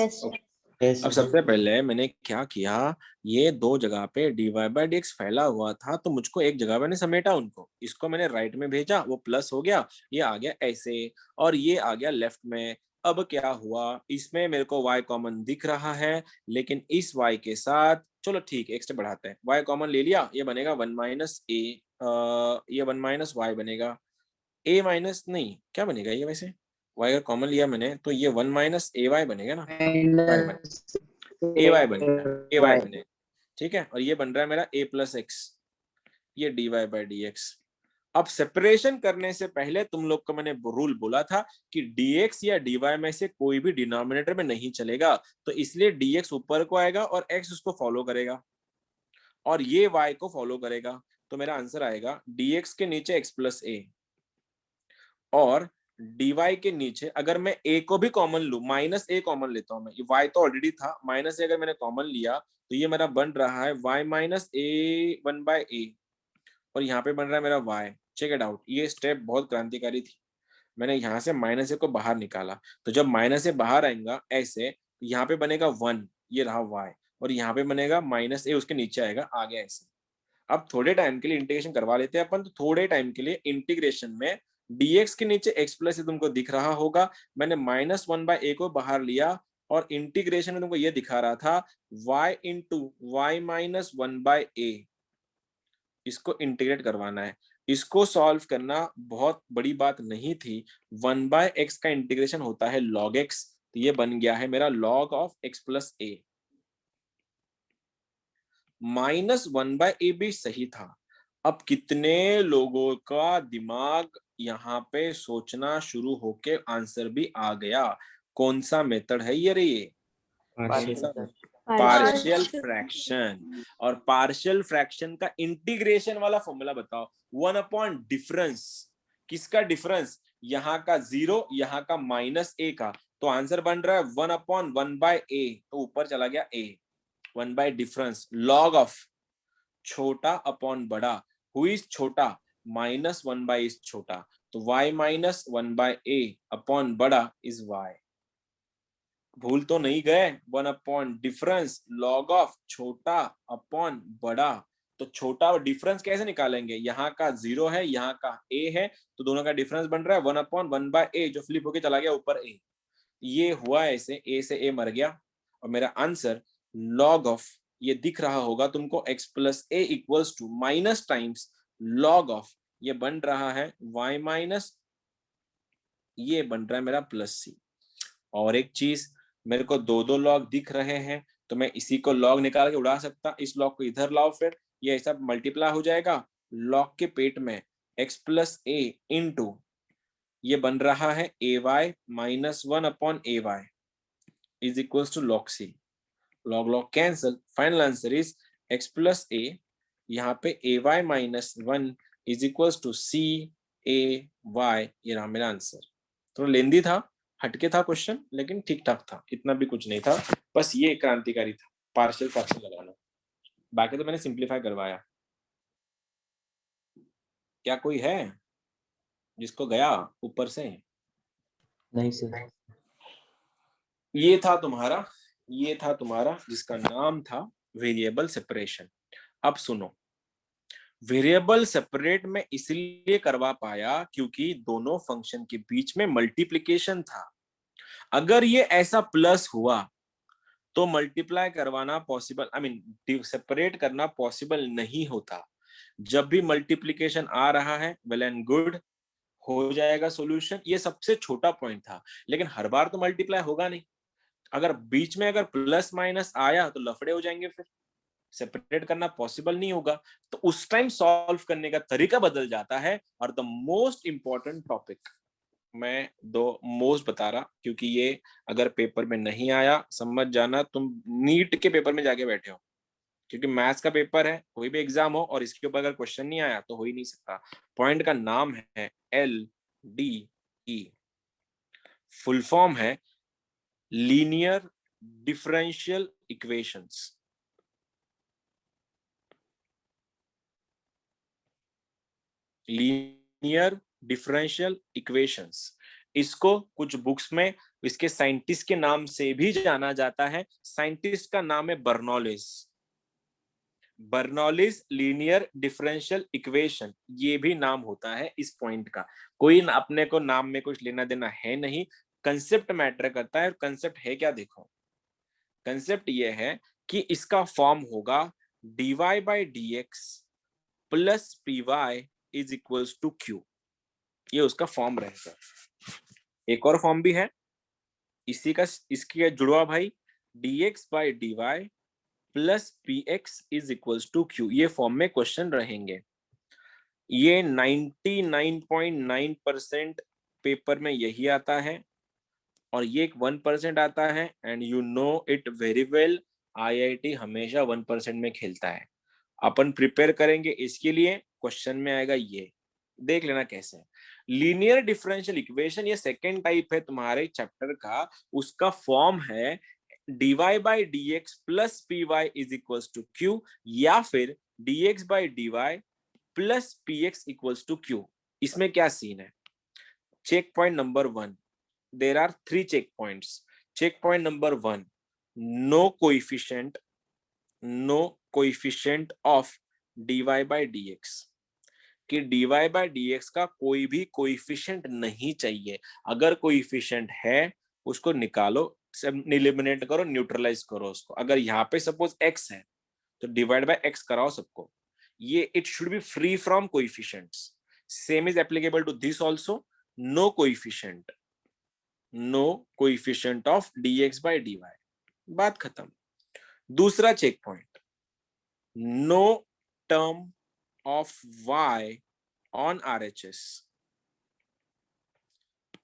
अब सबसे पहले मैंने क्या किया, ये दो जगह पे dy बाई डी एक्स फैला हुआ था, तो मुझको एक जगह मैंने समेटा उनको, इसको मैंने राइट में भेजा, वो प्लस हो गया, ये आ गया ऐसे, और ये आ गया लेफ्ट में। अब क्या हुआ, इसमें मेरे को y कॉमन दिख रहा है, लेकिन इस y के साथ चलो ठीक है एक स्टेप बढ़ाते हैं, y कॉमन ले लिया, ये बनेगा वन माइनस ए, ये वन माइनस वाई बनेगा, a माइनस नहीं क्या बनेगा ये वैसे, y अगर कॉमन लिया मैंने तो ये वन माइनस ए वाई बनेगा ना, ए वाई बनेगा, ठीक है। और ये बन रहा है मेरा a प्लस एक्स, ये dy बाई डी एक्स। अब सेपरेशन करने से पहले तुम लोग को मैंने रूल बोला था कि dx या dy में से कोई भी डिनोमिनेटर में नहीं चलेगा, तो इसलिए dx ऊपर को आएगा और x उसको फॉलो करेगा और ये y को फॉलो करेगा। तो मेरा आंसर आएगा dx के नीचे x प्लस ए, और dy के नीचे अगर मैं a को भी कॉमन लूं, माइनस a कॉमन लेता हूं मैं, ये y तो ऑलरेडी था, माइनस a अगर मैंने कॉमन लिया तो ये मेरा बन रहा है y minus a one by a, और यहाँ पे बन रहा है मेरा y। चेक इट आउट, ये स्टेप बहुत क्रांतिकारी थी। मैंने यहाँ से माइनस ए को बाहर निकाला, तो जब माइनस ए बाहर आएगा ऐसे, यहाँ पे बनेगा वन, ये रहा y, और यहाँ पे बनेगा माइनस ए उसके नीचे आएगा, आ गया ऐसे। अब थोड़े टाइम के लिए इंटीग्रेशन करवा लेते हैं अपन, तो थोड़े टाइम के लिए इंटीग्रेशन में dx के नीचे x प्लस तुमको दिख रहा होगा, मैंने माइनस वन बाय ए को बाहर लिया, और इंटीग्रेशन में तुमको ये दिखा रहा था y into y minus one by a, इसको इंटीग्रेट करवाना है। इसको सॉल्व करना बहुत बड़ी बात नहीं थी, वन बाय एक्स का इंटीग्रेशन होता है log x, तो ये बन गया है मेरा log of x plus a. Minus one by a भी सही था। अब कितने लोगों का दिमाग यहाँ पे सोचना शुरू होके आंसर भी आ गया? कौन सा मेथड है ये रे? Partial fraction. और पार्शियल फ्रैक्शन का इंटीग्रेशन वाला फॉर्मूला बताओ, वन अपॉन डिफरेंस। किसका डिफरेंस? यहाँ का जीरो, यहाँ का माइनस ए का, तो आंसर बन रहा है one upon one by a, तो ऊपर चला गया a, one by difference, log of छोटा अपॉन बड़ा, हु इज छोटा, माइनस वन बाय इज छोटा, तो y minus one by a upon बड़ा इज y। भूल तो नहीं गए? One upon difference log of छोटा अपॉन बड़ा, तो छोटा और डिफरेंस कैसे निकालेंगे? यहाँ का जीरो है, यहाँ का a है, तो दोनों का डिफरेंस बन रहा है वन अपॉन वन बाय ए, जो फ्लिप होके चला गया ऊपर a। ये हुआ ऐसे, a से a मर गया, और मेरा आंसर लॉग ऑफ, ये दिख रहा होगा तुमको, x plus a equals to minus times log of, ये बन रहा है y माइनस, ये बन रहा है मेरा प्लस सी। और एक चीज, मेरे को दो दो लॉग दिख रहे हैं, तो मैं इसी को लॉग निकाल के उड़ा सकता, इस लॉग को इधर लाओ, फिर ये ऐसा मल्टीप्लाई हो जाएगा लॉग के पेट में, x प्लस ए इंटू, ये बन रहा है a y minus one upon a y is equals to log c. Log log cancel, final answer is x plus a, यहाँ पे a y minus one is equals to c a y, ये रहा मेरा answer. थोड़ा लेंदी था, हटके था question, लेकिन ठीक ठाक था, इतना भी कुछ नहीं था, बस ये क्रांतिकारी था पार्शियल फ्रैक्शन लगाना। बाकी तो मैंने सिंप्लीफाई करवाया। क्या कोई है जिसको गया ऊपर से? नहीं सर। ये था तुम्हारा जिसका नाम था वेरिएबल सेपरेशन। अब सुनो, वेरिएबल सेपरेट में इसलिए करवा पाया क्योंकि दोनों फंक्शन के बीच में मल्टीप्लिकेशन था। अगर ये ऐसा प्लस हुआ तो मल्टीप्लाई करवाना पॉसिबल, सेपरेट करना पॉसिबल नहीं होता। जब भी मल्टीप्लीकेशन आ रहा है वेल एंड गुड, हो जाएगा सॉल्यूशन। ये सबसे छोटा पॉइंट था, लेकिन हर बार तो मल्टीप्लाई होगा नहीं। अगर बीच में अगर प्लस माइनस आया तो लफड़े हो जाएंगे, फिर सेपरेट करना पॉसिबल नहीं होगा। तो उस टाइम सॉल्व करने का तरीका बदल जाता है। और द मोस्ट इंपॉर्टेंट टॉपिक, मैं दो मोस्ट बता रहा क्योंकि ये अगर पेपर में नहीं आया समझ जाना तुम नीट के पेपर में जाके बैठे हो, क्योंकि मैथ्स का पेपर है, कोई भी एग्जाम हो और इसके ऊपर अगर क्वेश्चन नहीं आया तो हो ही नहीं सकता। पॉइंट का नाम है LDE, फुल फॉर्म है linear differential equations. Linear differential equations, इसको कुछ बुक्स में इसके साइंटिस्ट के नाम से भी जाना जाता है। साइंटिस्ट का नाम है Bernoulli's. Bernoulli's linear differential equation, ये भी नाम होता है इस पॉइंट का। कोई अपने को नाम में कुछ लेना देना है नहीं, कंसेप्ट मैटर करता है। और कंसेप्ट है क्या, देखो कंसेप्ट ये है कि इसका फॉर्म होगा dy by dx plus py is equals to q। ये उसका फॉर्म रहेगा। एक और फॉर्म भी है इसी का, इसकी जुड़वा भाई, dx by dy plus px is equals to q। ये फॉर्म में क्वेश्चन रहेंगे। ये 99.9% पेपर में यही आता है, और ये एक 1% आता है। And you know it very well, IIT हमेशा 1% में खेलता है। अपन प्रिपेयर करेंगे इसके लिए, क्वेश्चन में आएगा ये, देख लेना कैसे। लीनियर डिफरेंशियल इक्वेशन ये सेकेंड टाइप है तुम्हारे चैप्टर का, उसका फॉर्म है dy by dx plus py is equals to q, या फिर dx by dy plus px equals to q। इसमें क्या सीन है, check point number 1, there are 3 checkpoints. Checkpoint number 1, no coefficient of dy by dx, कि dy by dx का कोई भी coefficient नहीं चाहिए। अगर कोएफिशिएंट है उसको निकालो, एलिमिनेट करो, न्यूट्रलाइज करो उसको। अगर यहाँ पे सपोज x है तो डिवाइड बाय x कराओ सबको। ये it should be free from coefficients. Same is applicable to this also, no coefficient, no coefficient of dx by dy, बात खत्म। दूसरा check point, no term of y on RHS।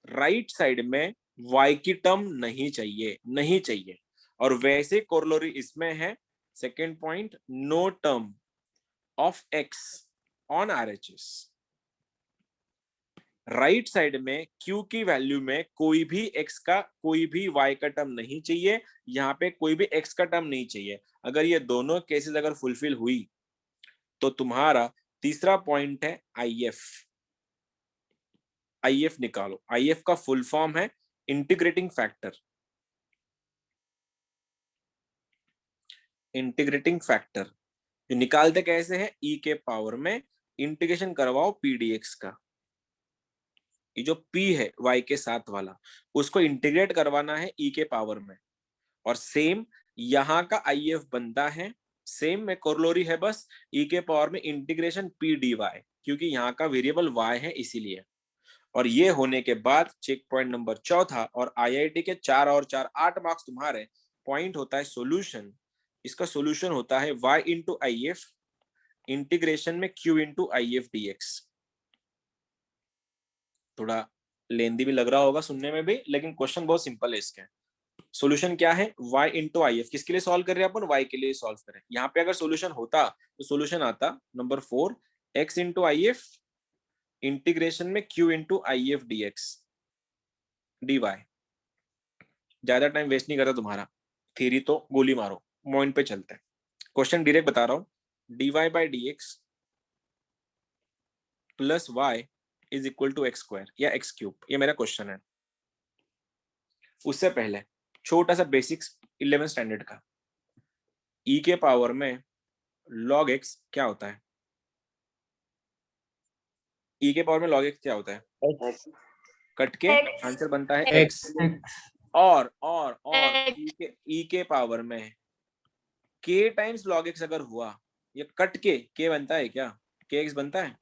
Right side में y की term नहीं चाहिए, नहीं चाहिए। और वैसे कोरोलरी इसमें है, second point, no term of x on RHS। Right side में q की वैल्यू में कोई भी x का कोई भी y का टर्म नहीं चाहिए, यहाँ पे कोई भी x का टर्म नहीं चाहिए। अगर ये दोनों केसेस अगर फुलफिल हुई तो तुम्हारा तीसरा पॉइंट है IF। IF निकालो। IF का फुल फॉर्म है इंटीग्रेटिंग फैक्टर। इंटीग्रेटिंग फैक्टर जो निकालते कैसे है, e के पावर में इंटीग्रेशन करवाओ pdx का। ये जो p है y के साथ वाला, उसको इंटीग्रेट करवाना है e के पावर में। और सेम यहाँ का IF बनता है, सेम में कोरोलरी है, बस e के पावर में इंटीग्रेशन p dy, क्योंकि यहाँ का वेरिएबल y है इसीलिए। और ये होने के बाद चेक पॉइंट नंबर चौथा, और IIT के 4 और 4 8 मार्क्स तुम्हारे, पॉइंट होता है सॉल्यूशन। इसका सॉल्यूशन होता है y इंटू IF इंटीग्रेशन में q इंटू IF dx। थोड़ा लेंदी भी लग रहा होगा सुनने में भी, लेकिन क्वेश्चन बहुत सिंपल है इसके। सॉल्यूशन क्या है, y इंटू IF। किसके लिए सॉल्व कर रहे हैं अपन, y के लिए सॉल्व करें। यहाँ पे अगर सॉल्यूशन होता तो सॉल्यूशन आता number 4, x into IF integration में q into IF dx dy। ज्यादा टाइम वेस्ट नहीं करता तुम्हारा, थ्योरी तो गोली मारो, पॉइंट पे चलते हैं। क्वेश्चन डायरेक्ट बता रहा हूँ, dy by dx plus y is equal to x square या x क्यूब, ये मेरा क्वेश्चन है। उससे पहले छोटा सा बेसिक्स 11 स्टैंडर्ड का, e के पावर में log x क्या होता है, e के पावर में log x क्या होता है, कट के आंसर बनता है x। और e के पावर में k टाइम्स log x अगर हुआ, ये कट के k बनता है क्या, kx बनता है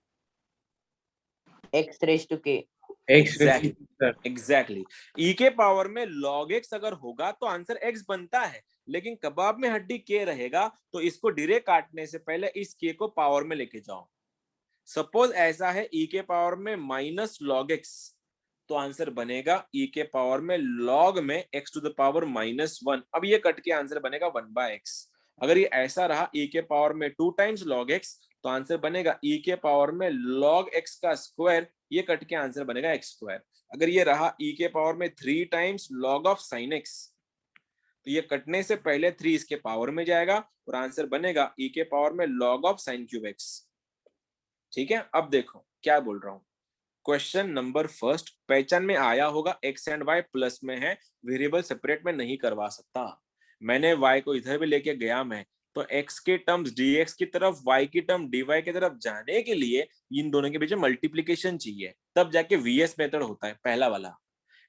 x raised to k. Exactly e के पावर में log x अगर होगा तो आंसर x बनता है, लेकिन कबाब में हड्डी k रहेगा तो इसको डायरेक्ट काटने से पहले इस k को पावर में लेके जाओ। सपोज ऐसा है e के पावर में माइनस log x, तो आंसर बनेगा e के पावर में log में x टू द पावर -1। अब ये कट के आंसर बनेगा 1/x। अगर ये ऐसा रहा e के पावर में 2 टाइम्स log x, तो आंसर बनेगा e के पावर में log x का स्क्वायर, ये कट के आंसर बनेगा x स्क्वायर। अगर ये रहा e के पावर में 3 times log of sin x, तो ये कटने से पहले 3 इसके पावर में जाएगा और आंसर बनेगा e के पावर में log of sin cube x। ठीक है, अब देखो क्या बोल रहा हूं। क्वेश्चन नंबर फर्स्ट, पहचान में आया होगा x एंड y प्लस में है, वेरिएबल सेपरेट में नहीं करवा सकता। मैंने y को इधर भी लेके गया मैं, तो x के टर्म्स dx की तरफ, y की टर्म dy की तरफ जाने के लिए इन दोनों के बीच में मल्टीप्लीकेशन चाहिए, तब जाके vs मेथड होता है पहला वाला।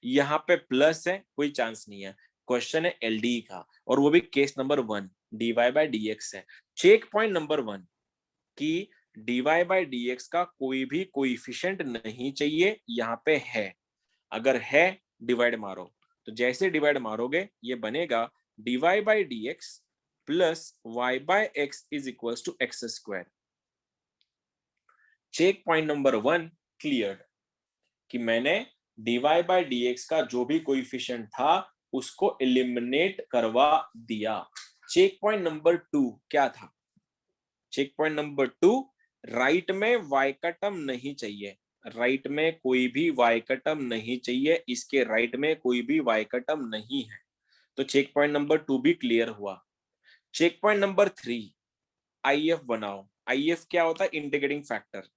यहाँ पे प्लस है, कोई चांस नहीं है। क्वेश्चन है LD का, और वो भी case number 1 dy by dx है। चेक पॉइंट नंबर 1 कि dy by dx का कोई भी कोएफिशिएंट नहीं चाहिए, यहाँ पे है। अगर है डिवाइड मारो, तो जैसे डिवाइड मारोगे ये बनेगा dy by dx plus y by x is equals to x square. Check point number 1 clear कि मैंने dy by dx का जो भी कोएफिशिएंट था उसको एलिमिनेट करवा दिया। चेक पॉइंट नंबर 2 क्या था? चेक पॉइंट नंबर 2, राइट में y का टर्म नहीं चाहिए, राइट में कोई भी y का टर्म नहीं चाहिए, इसके राइट में कोई भी y का टर्म नहीं है, तो चेक पॉइंट नंबर 2 भी क्लियर हुआ। चेक पॉइंट नंबर 3, IF बनाओ। IF क्या होता है? Integrating factor.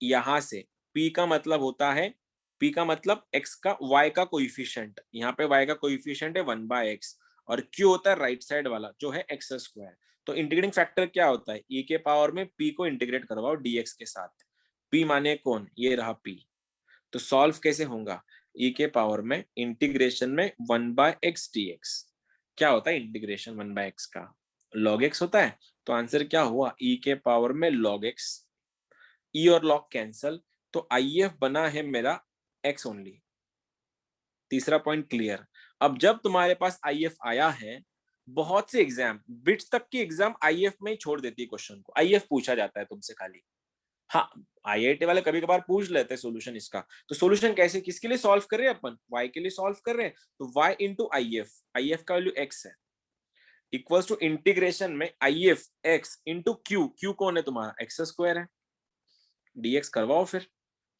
यहां से P का मतलब होता है, P का मतलब x का y का कोएफिशिएंट, यहाँ पे y का कोएफिशिएंट है 1/x, और Q होता है राइट साइड वाला जो है x स्क्वायर। तो इंटीग्रेटिंग फैक्टर क्या होता है? e के पावर में p को इंटीग्रेट करवाओ dx के साथ। p माने कौन? ये रहा p। तो सॉल्व कैसे होगा? e के पावर में इंटीग्रेशन में 1/x dx। क्या होता है इंटीग्रेशन 1/x का? log x होता है। तो आंसर क्या हुआ? e के पावर में log x, e और log कैंसल, तो IF बना है मेरा x ओनली। तीसरा पॉइंट क्लियर। अब जब तुम्हारे पास IF आया है, बहुत से एग्जाम, बिट्स तक की एग्जाम IF में ही छोड़ देती है क्वेश्चन को, IF पूछा जाता है तुमसे खाली। हाँ, IIT वाले कभी कभार पूछ लेते हैं सोल्यूशन इसका। तो सोल्यूशन कैसे, किसके लिए सॉल्व कर रहे हैं अपन? y के लिए सॉल्व कर रहे हैं, तो y इंटू IF का वैल्यू x है, इक्वल्स टू इंटीग्रेशन में IF x इंटू q कौन है तुम्हारा? x स्क्वायर है, dx करवाओ फिर।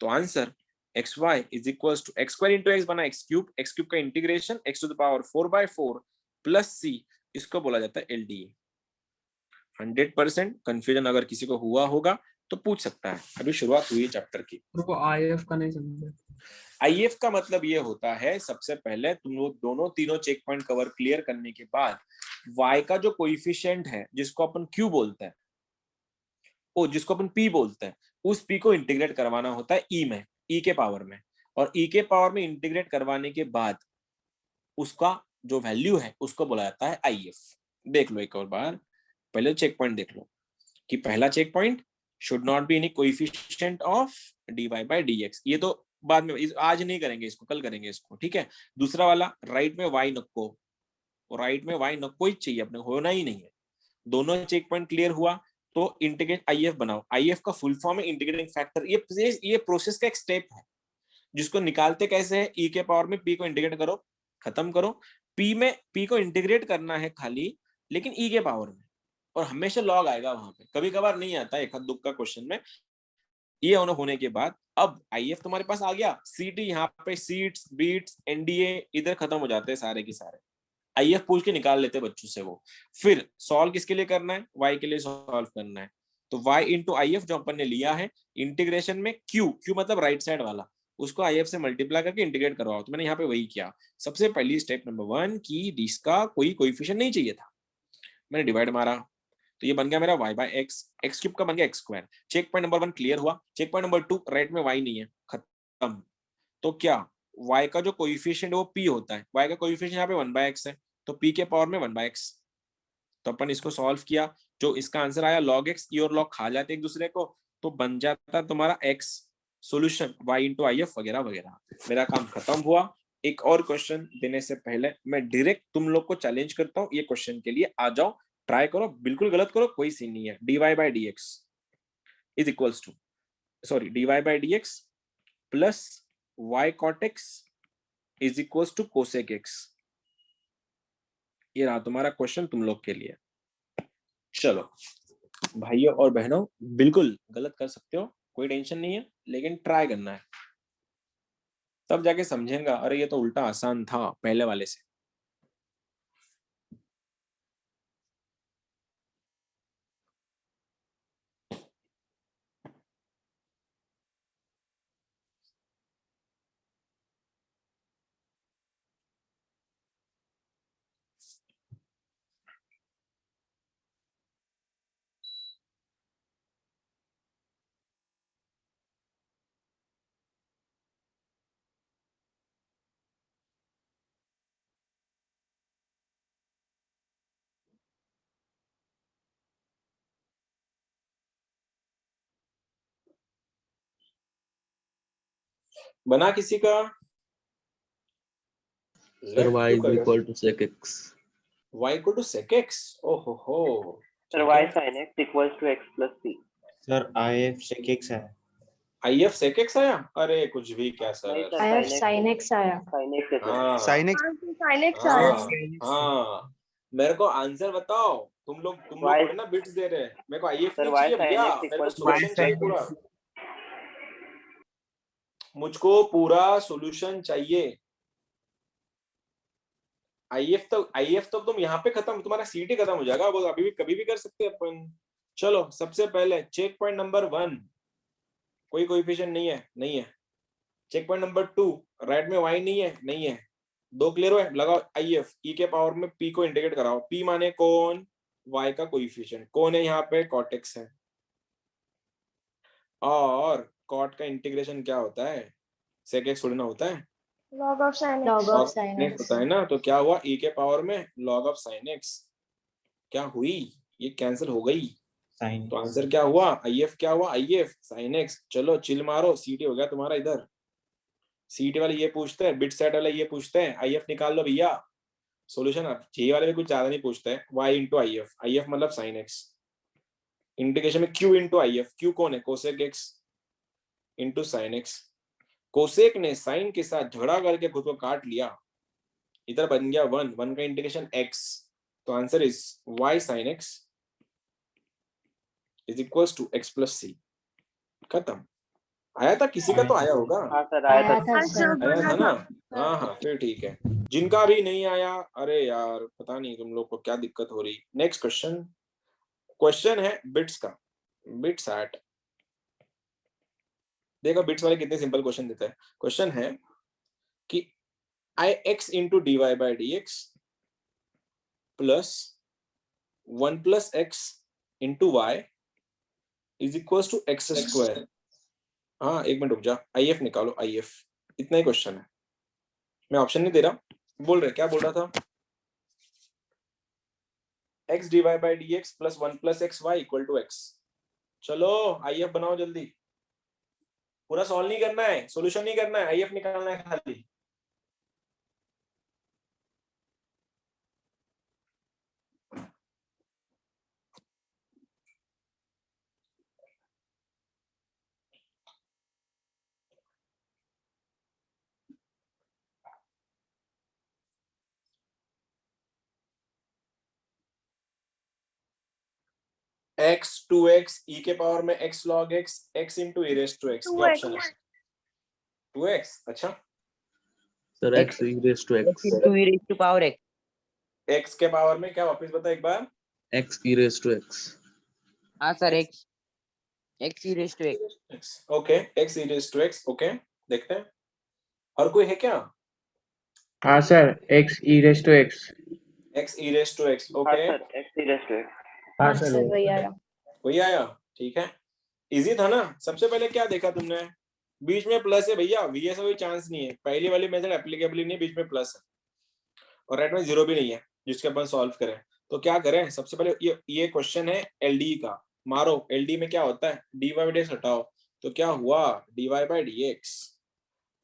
तो answer xy is equals to x square into x बना x क्यूब का integration x to the power 4/4 plus c, इसको बोला जाता है LDA। 100% कंफ्यूजन अगर किसी को हुआ होगा तो पूछ सकता है, अभी शुरुआत हुई है चैप्टर की। वो IF का नहीं समझे। IF का मतलब ये होता है, सबसे पहले तुम लोग दोनों तीनों चेक पॉइंट कवर क्लियर करने के बाद y का जो कोएफिशिएंट है जिसको अपन q बोलते हैं, ओ जिसको अपन p बोलते हैं, उस p को इंटीग्रेट करवाना होता है e में, e के पावर में, और e के पावर में इंटीग्रेट करवाने के बाद उसका जो वैल्यू है उसको बोला जाता है IF। देख लो एक और बार, पहले चेक पॉइंट देख लो कि पहला check point should not be any coefficient of dy by dx, ये तो बाद में, आज नहीं करेंगे इसको, कल करेंगे इसको, ठीक है। दूसरा वाला, राइट में y नको, और राइट में y नको ही चाहिए, अपने होना ही नहीं है। दोनों चेक पॉइंट क्लियर हुआ तो इंटीग्रेट IF बनाओ। IF का फुल फॉर्म है इंटीग्रेटिंग फैक्टर। ये प्रोसेस का एक स्टेप है जिसको निकालते कैसे है? e के पावर में p को इंटीग्रेट करो, खत्म करो। p में p को इंटीग्रेट करना है खाली, लेकिन e के पावर में, और हमेशा लॉग आएगा वहां पे, कभी कभार नहीं आता एक हद दुख का क्वेश्चन में। ये होने के बाद अब IF तुम्हारे पास आ गया, CT यहाँ पे सीट्स बीट्स NDA इधर खत्म हो जाते हैं सारे के सारे, IF पूछ के निकाल लेते बच्चों से वो। फिर सॉल्व किसके लिए करना है? y के लिए सॉल्व करना है, तो y इंटू IF जो अपन ने लिया है, इंटीग्रेशन में q मतलब राइट साइड वाला, उसको IF से मल्टीप्लाई करके इंटीग्रेट करवाओ। तो मैंने यहाँ पे वही किया। सबसे पहली स्टेप नंबर 1 की इसका कोई कोएफिशिएंट नहीं चाहिए था, मैंने डिवाइड मारा, तो ये बन गया मेरा y by x क्यूब का बन गया x square. Check point number 1 clear हुआ। चेक पॉइंट नंबर 2, राइट में y नहीं है, खत्म। तो क्या y का जो कोएफिशिएंट वो p होता है, y का कोएफिशिएंट यहाँ पे 1/x है, तो p के पावर में 1/x। तो अपन इसको सॉल्व किया, जो इसका आंसर आया log x, ई और log खा जाते एक दूसरे को, तो बन जाता तुम्हारा x solution y into I F वगैरह वगैरह। मेरा काम खत्म हुआ। एक और क्वेश्चन देने से पहले मैं डायरेक्ट तुम लोग को चैलेंज करता हूँ, ये क्वेश्चन के लिए आ जाओ, ट्राई करो, बिल्कुल गलत करो कोई सीन नहीं है। dy by dx is equals to, sorry, dy by dx plus y cot x is equals to cosec x। ये रहा तुम्हारा क्वेश्चन तुम लोग के लिए। चलो भाइयों और बहनों, बिल्कुल गलत कर सकते हो, कोई टेंशन नहीं है, लेकिन ट्राई करना है, तब जाके समझेंगा अरे ये तो उल्टा आसान था पहले वाले से। बना किसी का? Sir y is equal to sec x. y equal to sec x। ओहो हो, Sir, y sin x equals to x plus c. Sir IF sec x है। if sec x आया? अरे कुछ भी क्या सर। नहीं सर, IF sin x आया। sin x है सर। हाँ sin x sin x हाँ आया। हाँ, मेरे को आंसर बताओ। तुम लोग Y- थोड़ी ना बिट्स दे रहे हैं, मेरे को if Sir, नहीं y चाहिए sin भैया, x मेरे को equals to सॉल्यूशन चाहिए पूरा, मुझको पूरा सॉल्यूशन चाहिए। IF तो तुम यहाँ पे खत्म, तुम्हारा सीटी खत्म हो जाएगा, वो अभी भी कभी भी कर सकते हैं अपन। चलो सबसे पहले चेक पॉइंट नंबर 1, कोई कोएफिशिएंट नहीं है। चेक पॉइंट नंबर 2, राइट में y नहीं है। दो क्लियर हुए, लगाओ IF, e के पावर में p को इंटीग्रेट कराओ। p माने कौन? y का कोएफिशिएंट कौन है यहाँ पे? cot x है। और cot का इंटीग्रेशन क्या होता है? sec x थोड़ी ना होता है, log of sin Log x। of log sin x x। होता है ना। तो क्या हुआ? e के पावर में log ऑफ sin x क्या हुई? ये कैंसिल हो गई, sin तो आंसर क्या हुआ? IF क्या हुआ? IF sin x। चलो चिल मारो, सीटी हो गया तुम्हारा इधर। सीटी वाले ये पूछते हैं, बिट सेट वाले ये पूछते हैं IF निकाल लो भैया। सॉल्यूशन अब जे वाले भी कुछ ज्यादा नहीं पूछते हैं, y इंटू IF, IF मतलब sin x, इंटीग्रेशन में q इंटू IF, q कौन है? cosec x into sin x। Cosec ने साइन के साथ झगड़ा करके खुद को काट लिया, इधर बन गया 1 का इंटीग्रेशन x, तो answer is y sin x is equals to x plus c। खत्म। आया था किसी का? तो आया होगा, हाँ सर, आया आया था। था सर। आया था ना? हाँ फिर ठीक है। जिनका भी नहीं आया, अरे यार पता नहीं तुम लोग को क्या दिक्कत हो रही। नेक्स्ट क्वेश्चन है बिट्स का, बिट्स एट। देखो बिट्स वाले कितने सिंपल क्वेश्चन देते हैं। क्वेश्चन है कि ix into dy by dx plus 1 plus x into y is equal to x square. हाँ एक मिनट रुक जा, IF निकालो IF, इतना ही क्वेश्चन है। मैं ऑप्शन नहीं दे रहा, बोल रहे क्या बोल रहा था? x dy by dx plus 1 plus x y equal to x। चलो IF बनाओ जल्दी, पूरा सॉल्व नहीं करना है, सॉल्यूशन नहीं करना है, IF निकालना है खाली। x 2x e के पावर में x log x x into e raised to x, क्या ऑप्शन है? 2x। अच्छा, sir x e raised to x. into e raised to power x. x के पावर में क्या? वापस बता एक बार। x e raised to x. हाँ sir, x e raised to x. Okay, x e raised to x। Okay देखते हैं, और कोई है क्या? हाँ sir, x e raised to x। x e raised to x। हाँ okay sir, x raised to x। हाँ हाँ सर, सर वही आया। वही आया, ठीक है, इजी था ना। सबसे पहले क्या देखा तुमने? बीच में प्लस है भैया, vs का कोई चांस नहीं है, पहली वाली मेथड एप्लीकेबल नहीं है, बीच में प्लस है, और राइट में जीरो भी नहीं है जिसके अपन सॉल्व करें। तो क्या करें, सबसे पहले ये क्वेश्चन है एलडी का, मारो एलडी में क्या होता है, dy बाई dx हटाओ, तो क्या हुआ dy बाई dx,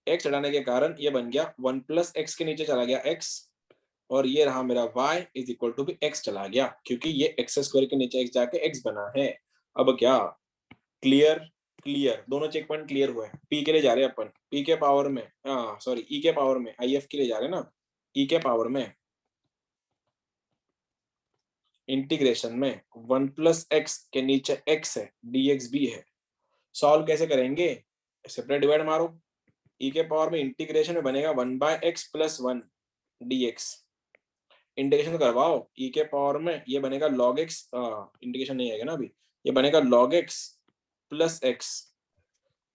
x हटाने के कारण ये बन गया 1 प्लस एक्स के नीचे चला गया x, और ये रहा मेरा y इज इक्वल टू भी x चला गया, क्योंकि ये एक्स स्क्वायर के नीचे x जाके x बना है। अब क्या क्लियर, क्लियर, दोनों चेक पॉइंट क्लियर हुए, p के लिए जा रहे हैं अपन, p के पावर में, सॉरी e के पावर में, if के लिए जा रहे हैं ना, e के पावर में इंटीग्रेशन में 1 प्लस एक्स के नीचे x है, dx भी है, सॉल्व कैसे करेंगे, सेपरेट डिवाइड मारो, e के पावर में इंटीग्रेशन में बनेगा 1 by x plus 1 dx, integration करवाओ, e के पावर में ये बनेगा log x, इंटीग्रेशन नहीं आएगा ना अभी, ये बनेगा log x प्लस x,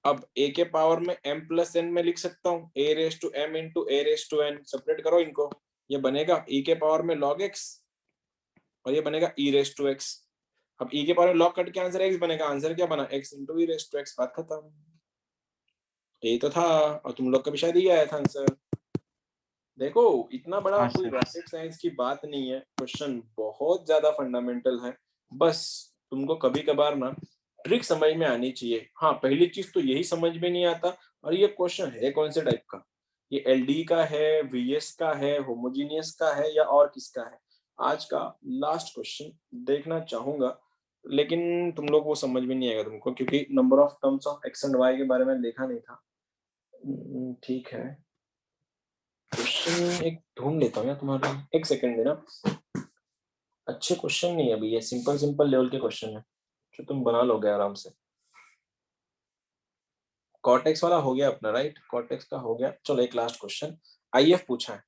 अब a के पावर में m प्लस n में लिख सकता हूँ, a raise to m into a raise to n, separate करो इनको, ये बनेगा e के पावर में log x और ये बनेगा e रेस टू x, अब e के पावर में log कट के आंसर x बनेगा, आंसर क्या बना x into e raise to x, बात खत्म, यही तो था, और तुम लोग का भी शायद ही आया था आंसर। देखो इतना बड़ा हाँ, कोई सर। रॉकेट साइंस की बात नहीं है, क्वेश्चन बहुत ज्यादा फंडामेंटल है, बस तुमको कभी कभार ना ट्रिक समझ में आनी चाहिए। हाँ पहली चीज तो यही समझ में नहीं आता, और ये क्वेश्चन है कौन से टाइप का, ये एलडी का है, वीएस का है, होमोजीनियस का है, या और किसका है। आज का लास्ट क्वेश्चन देखना चाहूंगा, लेकिन तुम लोग वो समझ में नहीं आएगा तुमको, क्योंकि number of terms of x and y के बारे में देखा नहीं था। ठीक है, क्वेश्चन एक ढूंढ लेता हूँ यार तुम्हारे लिए, एक सेकंड देना। अच्छे क्वेश्चन नहीं है अभी, ये सिंपल सिंपल लेवल के क्वेश्चन है जो तुम बना लोगे आराम से। कॉर्टेक्स वाला हो गया अपना, राइट, कॉर्टेक्स का हो गया। चलो एक लास्ट क्वेश्चन, आईएफ पूछा है,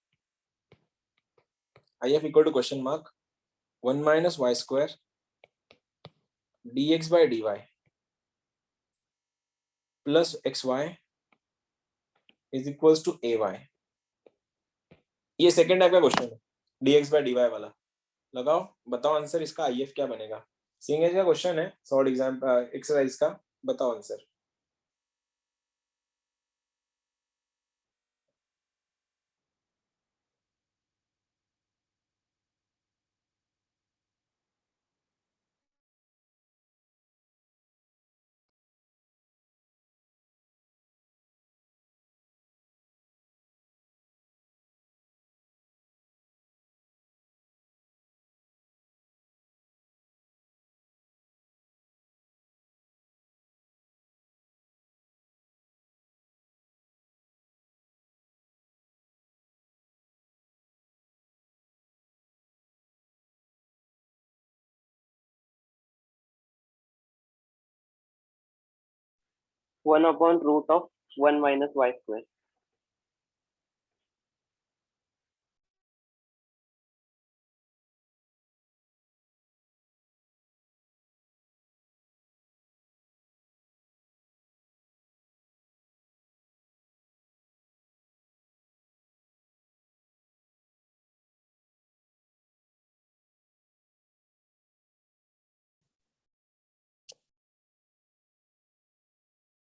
IF equal to question mark 1 minus y square dx by dy plus x y is equals to a y. ये सेकंड टाइप का क्वेश्चन है, dx बाई dy वाला। लगाओ, बताओ आंसर इसका, आईएफ क्या बनेगा। सिंगल का क्वेश्चन है, शॉर्ट एग्जाम्पल एक्सरसाइज का, बताओ answer. One upon root of 1 minus y square.